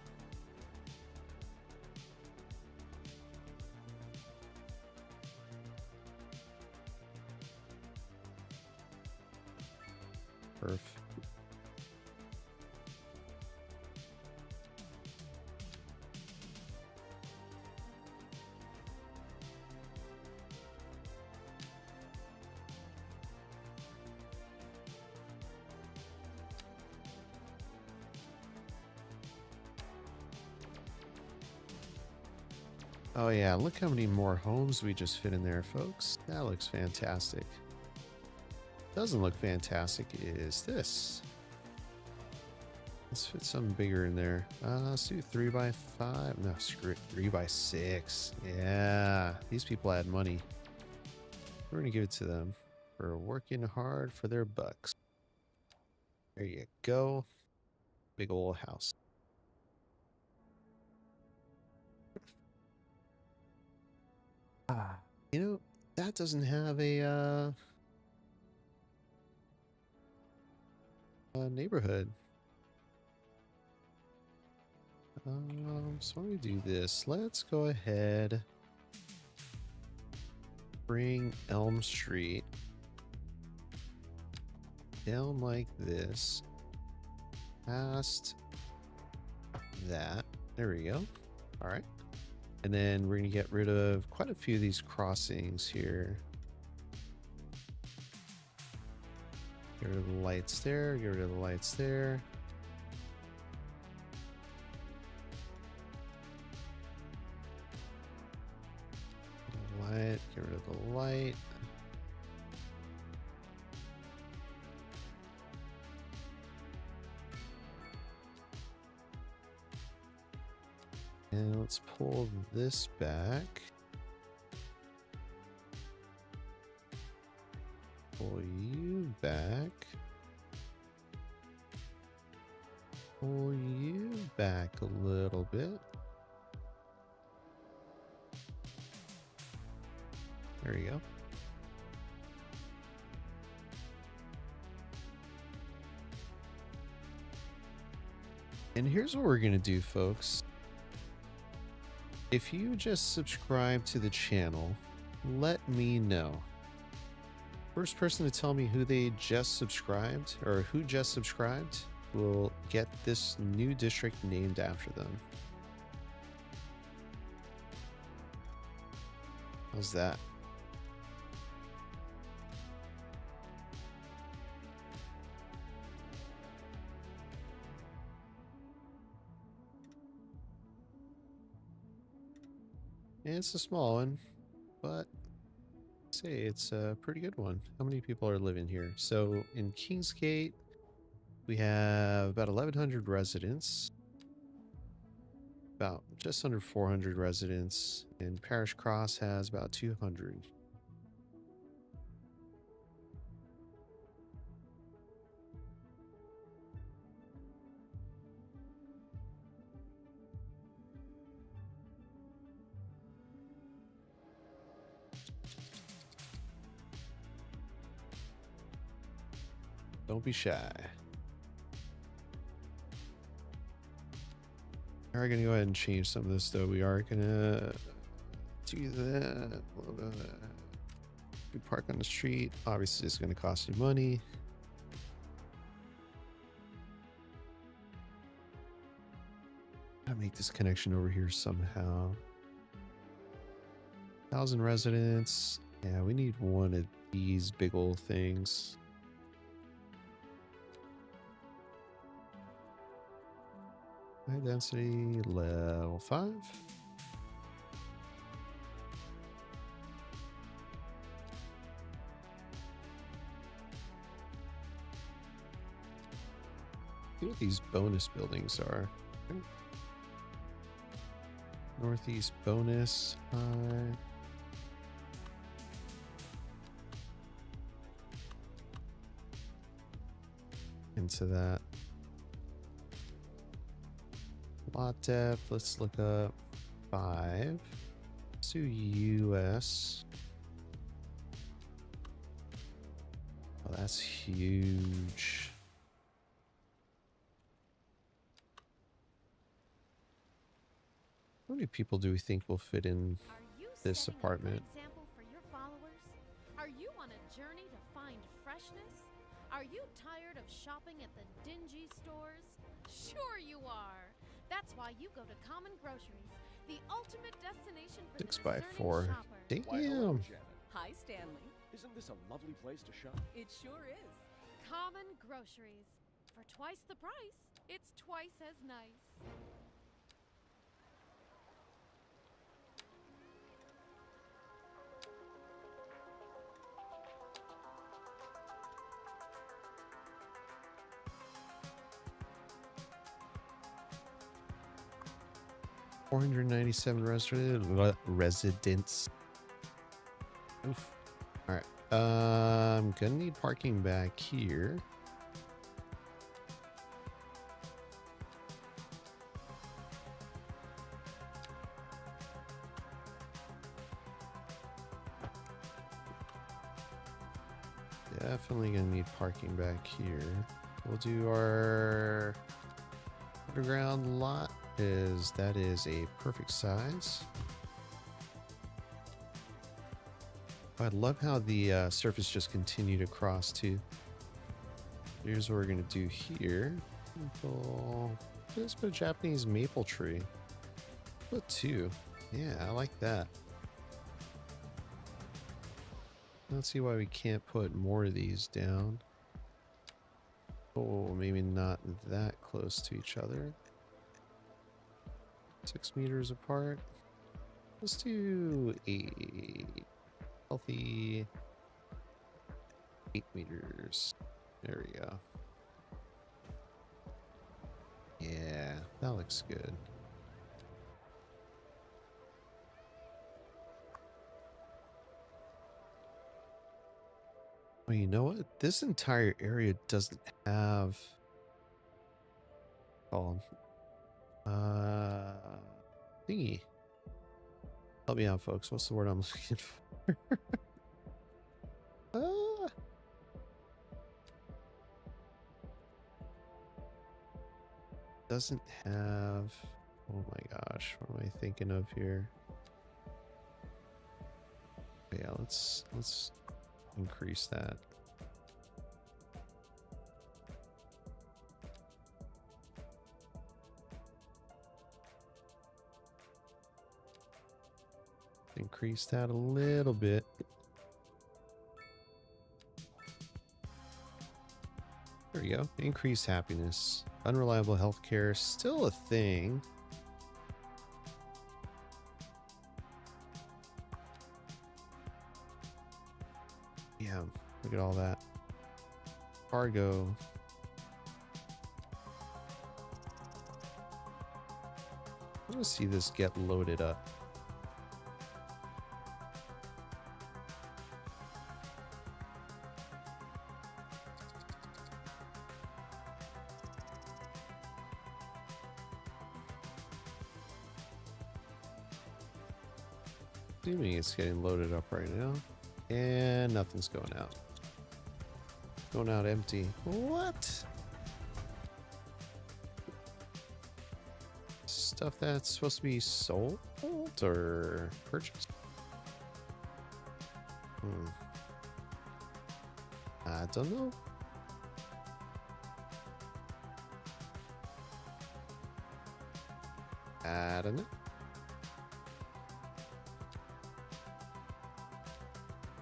Perfect. Oh yeah, look how many more homes we just fit in there, folks. That looks fantastic. Doesn't look fantastic is this. Let's fit something bigger in there. Let's do 3x5. No, screw it. 3x6. Yeah, these people had money. We're gonna give it to them for working hard for their bucks. There you go. Big old house. You know, that doesn't have a neighborhood. So let me do this. Let's go ahead. Bring Elm Street down like this. Past that. There we go. All right. And then we're going to get rid of quite a few of these crossings here. Get rid of the lights there. Get rid of the lights there. Light. Get rid of the light. And let's pull this back. Pull you back. Pull you back a little bit. There you go. And here's what we're going to do, folks. If you just subscribe to the channel, let me know. First person to tell me who they just subscribed or who just subscribed will get this new district named after them. How's that? It's a small one, but say it's a pretty good one. How many people are living here? So in Kingsgate, we have about 1,100 residents, about just under 400 residents, and Parish Cross has about 200. Don't be shy. We are going to go ahead and change some of this, though. We are going to do that. We park on the street. Obviously, it's going to cost you money. Gotta make this connection over here somehow. 1,000 residents. Yeah, we need one of these big old things. High density, level 5. See what these bonus buildings are. Northeast bonus, high. Into that. Lot depth, let's look up 5. Let's do US. Oh, that's huge. How many people do we think will fit in this apartment? Example for your followers? Are you on a journey to find freshness? Are you tired of shopping at the dingy stores? Sure you are. That's why you go to Common Groceries, the ultimate destination for 6 the by discerning 4. shopper. Why, hello, Damn. Janet. Hi, Stanley. Isn't this a lovely place to shop? It sure is. Common Groceries. For twice the price, it's twice as nice. Residents. Oof. All right. I'm gonna need parking back here. Definitely gonna need parking back here. We'll do our underground lot. That is a perfect size. I love how the surface just continued across too. Here's what we're gonna do here. Let's put a Japanese maple tree. Put 2. Yeah, I like that. Let's see why we can't put more of these down. Oh, maybe not that close to each other. 6 meters apart. Let's do a healthy 8 meters. There we go. Yeah, that looks good. Well, you know what? This entire area doesn't have thingy. Help me out, folks. What's the word I'm looking for? Ah. Doesn't have... Oh my gosh, what am I thinking of here? Yeah, let's increase that. Increase that a little bit. There we go. Increased happiness. Unreliable healthcare, still a thing. Yeah, look at all that. Cargo. I want to see this get loaded up. Assuming it's getting loaded up right now. And nothing's going out. Going out empty. What? Stuff that's supposed to be sold or purchased? I don't know. I don't know.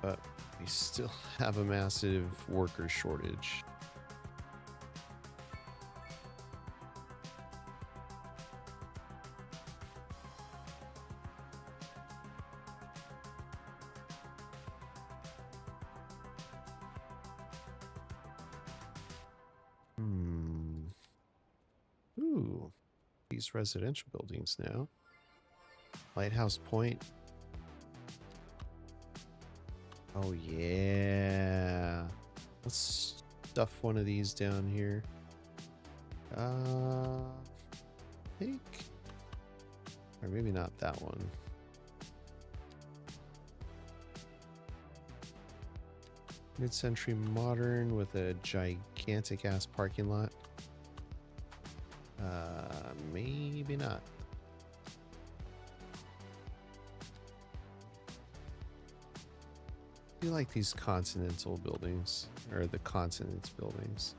But we still have a massive worker shortage. Ooh, these residential buildings now. Lighthouse Point. Oh yeah. Let's stuff one of these down here. I think, or maybe not that one. Mid-century modern with a gigantic ass parking lot. Maybe not. I like these continental buildings, or the continents buildings.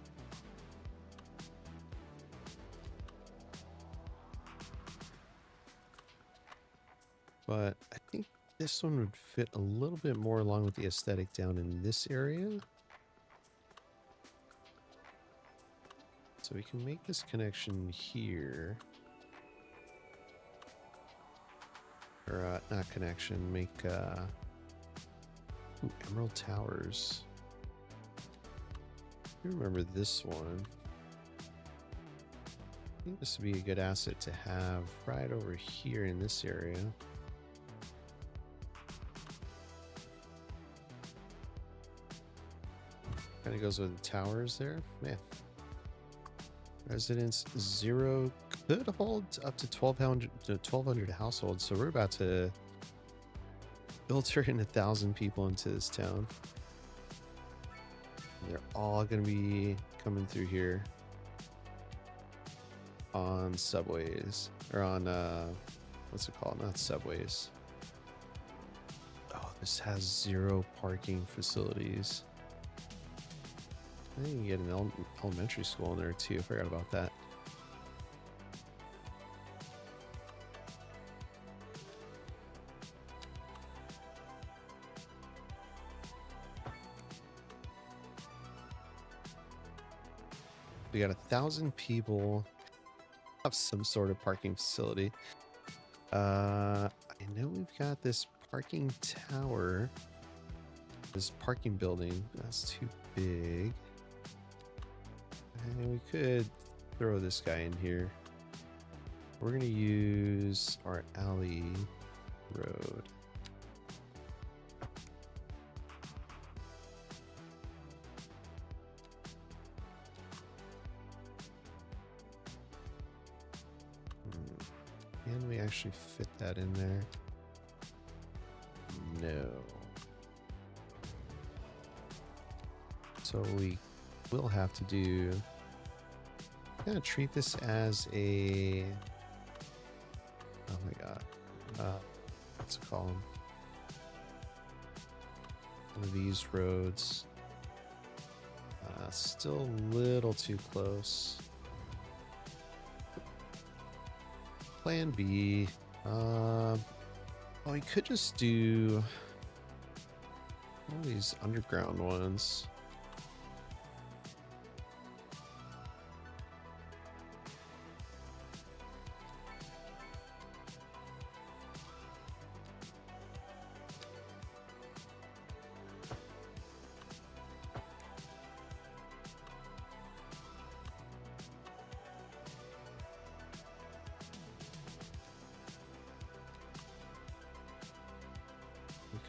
But I think this one would fit a little bit more along with the aesthetic down in this area. So we can make this connection here. Or, not connection, make, ooh, Emerald Towers. I remember this one. I think this would be a good asset to have right over here in this area. Kind of goes with the towers there. Man. Residence 0 could hold up to 1,200 households, so we're about to filter in 1,000 people into this town. And they're all going to be coming through here on subways, or on what's it called? Not subways. Oh, this has 0 parking facilities. I think you can get an elementary school in there too. I forgot about that. We got 1,000 people have some sort of parking facility. I know we've got this parking tower, this parking building. That's too big. And we could throw this guy in here. We're going to use our alley road. Can we actually fit that in there? No. So we will have to do. Gonna treat this as a. Oh my god. What's it called? One of these roads. Still a little too close. Plan B. Well, we could just do all these underground ones.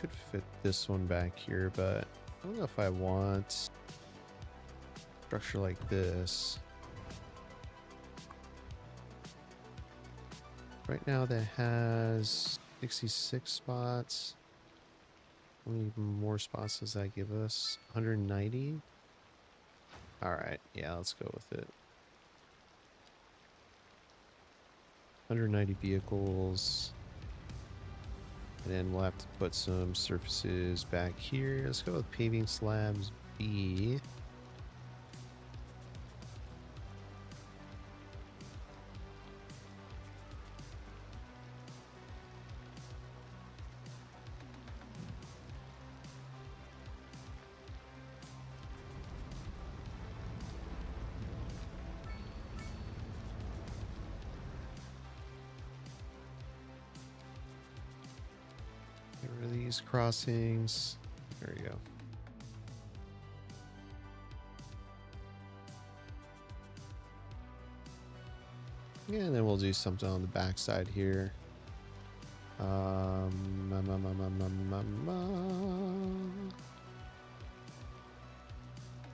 Could fit this one back here, but I don't know if I want structure like this. Right now that has 66 spots. How many more spots does that give us? 190? Alright, yeah, let's go with it. 190 vehicles. And then we'll have to put some surfaces back here. Let's go with paving slabs B. Get rid of these crossings. There we go. Yeah, and then we'll do something on the back side here.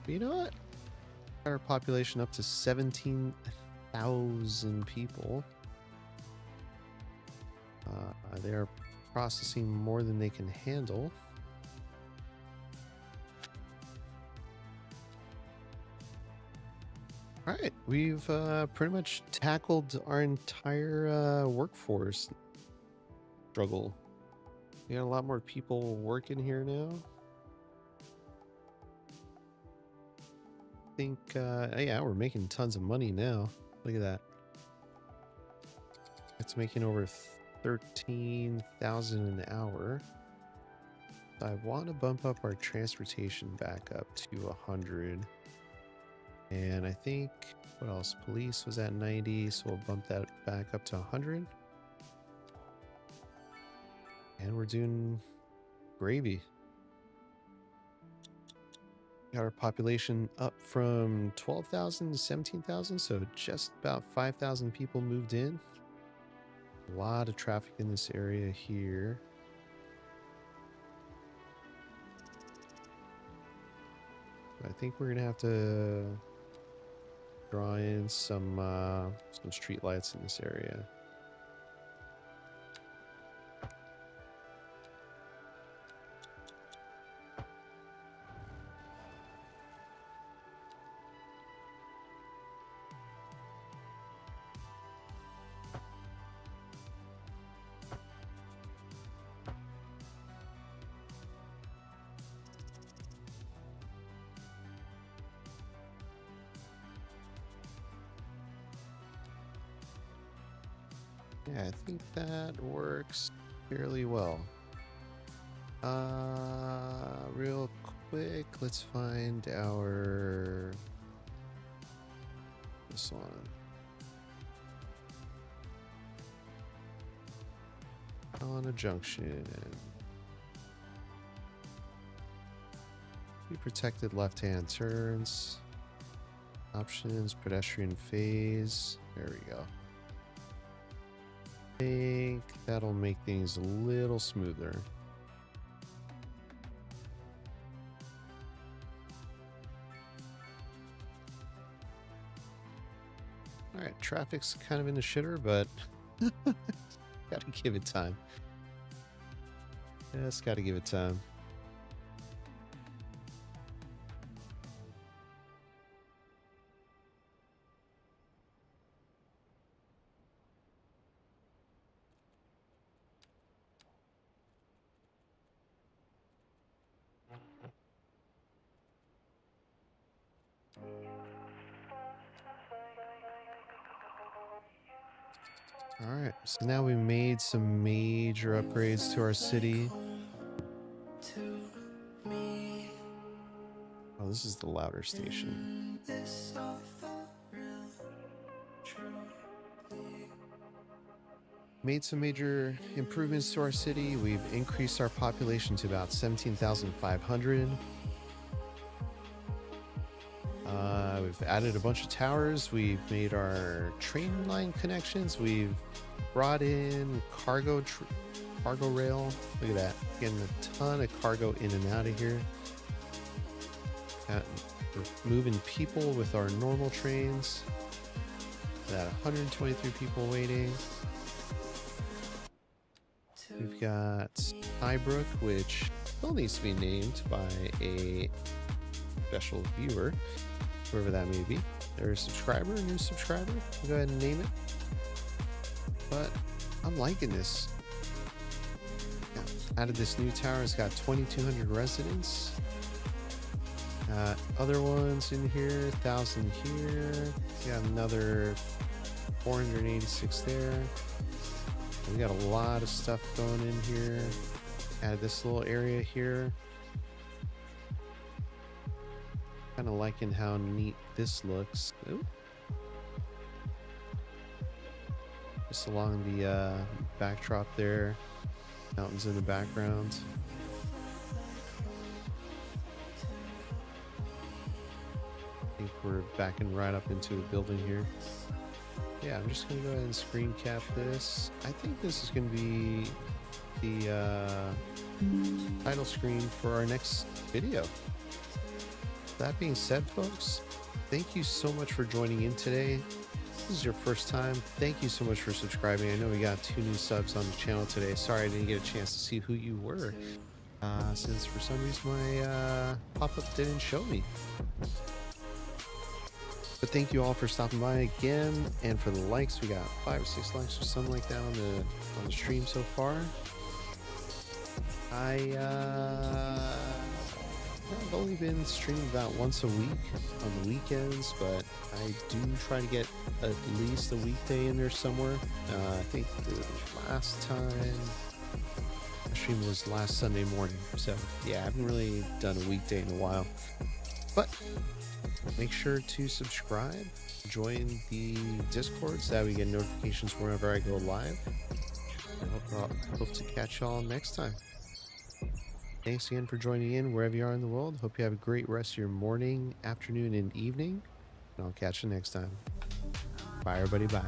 You know what? Our population up to 17,000 people. They are processing more than they can handle. All right, we've pretty much tackled our entire workforce struggle. We got a lot more people working here now. I think, yeah, we're making tons of money now. Look at that. It's making over 13,000 an hour. So I want to bump up our transportation back up to 100. And I think, what else? Police was at 90, so we'll bump that back up to 100. And we're doing gravy. Got our population up from 12,000 to 17,000, so just about 5,000 people moved in. A lot of traffic in this area here. I think we're gonna have to draw in some street lights in this area. Yeah, I think that works fairly well. Real quick, let's find this one. On a junction. Be protected left-hand turns. Options, pedestrian phase. There we go. I think that'll make things a little smoother. Alright, traffic's kind of in the shitter, but gotta give it time. Just gotta give it time. Alright, so now we made some major upgrades to our city. Oh, this is the louder station. Made some major improvements to our city. We've increased our population to about 17,500. We've added a bunch of towers. We've made our train line connections. We've brought in cargo rail. Look at that. Getting a ton of cargo in and out of here. We're moving people with our normal trains. Got 123 people waiting. We've got Highbrook, which still needs to be named by a special viewer, whoever that may be. They're a subscriber, a new subscriber. I'll go ahead and name it. But I'm liking this. Yeah, added this new tower. It's got 2,200 residents. Other ones in here, 1,000 here. Got another 486 there. We got a lot of stuff going in here. Added this little area here. Kind of liking how neat this looks. Ooh. Just along the backdrop there. Mountains in the background. I think we're backing right up into a building here. Yeah, I'm just going to go ahead and screen cap this. I think this is going to be the title screen for our next video. That being said, folks, thank you so much for joining in today. If this is your first time, thank you so much for subscribing. I know we got 2 new subs on the channel today. Sorry I didn't get a chance to see who you were, since for some reason my pop-up didn't show me. But thank you all for stopping by again, and for the likes. We got 5 or 6 likes or something like that on the stream so far. I've only been streaming about once a week on the weekends, but I do try to get at least a weekday in there somewhere. I think the last time I streamed was last Sunday morning, so yeah, I haven't really done a weekday in a while. But make sure to subscribe, join the Discord so that we get notifications whenever I go live. I hope to catch y'all next time. Thanks again for joining in wherever you are in the world. Hope you have a great rest of your morning, afternoon, and evening. And I'll catch you next time. Bye, everybody. Bye.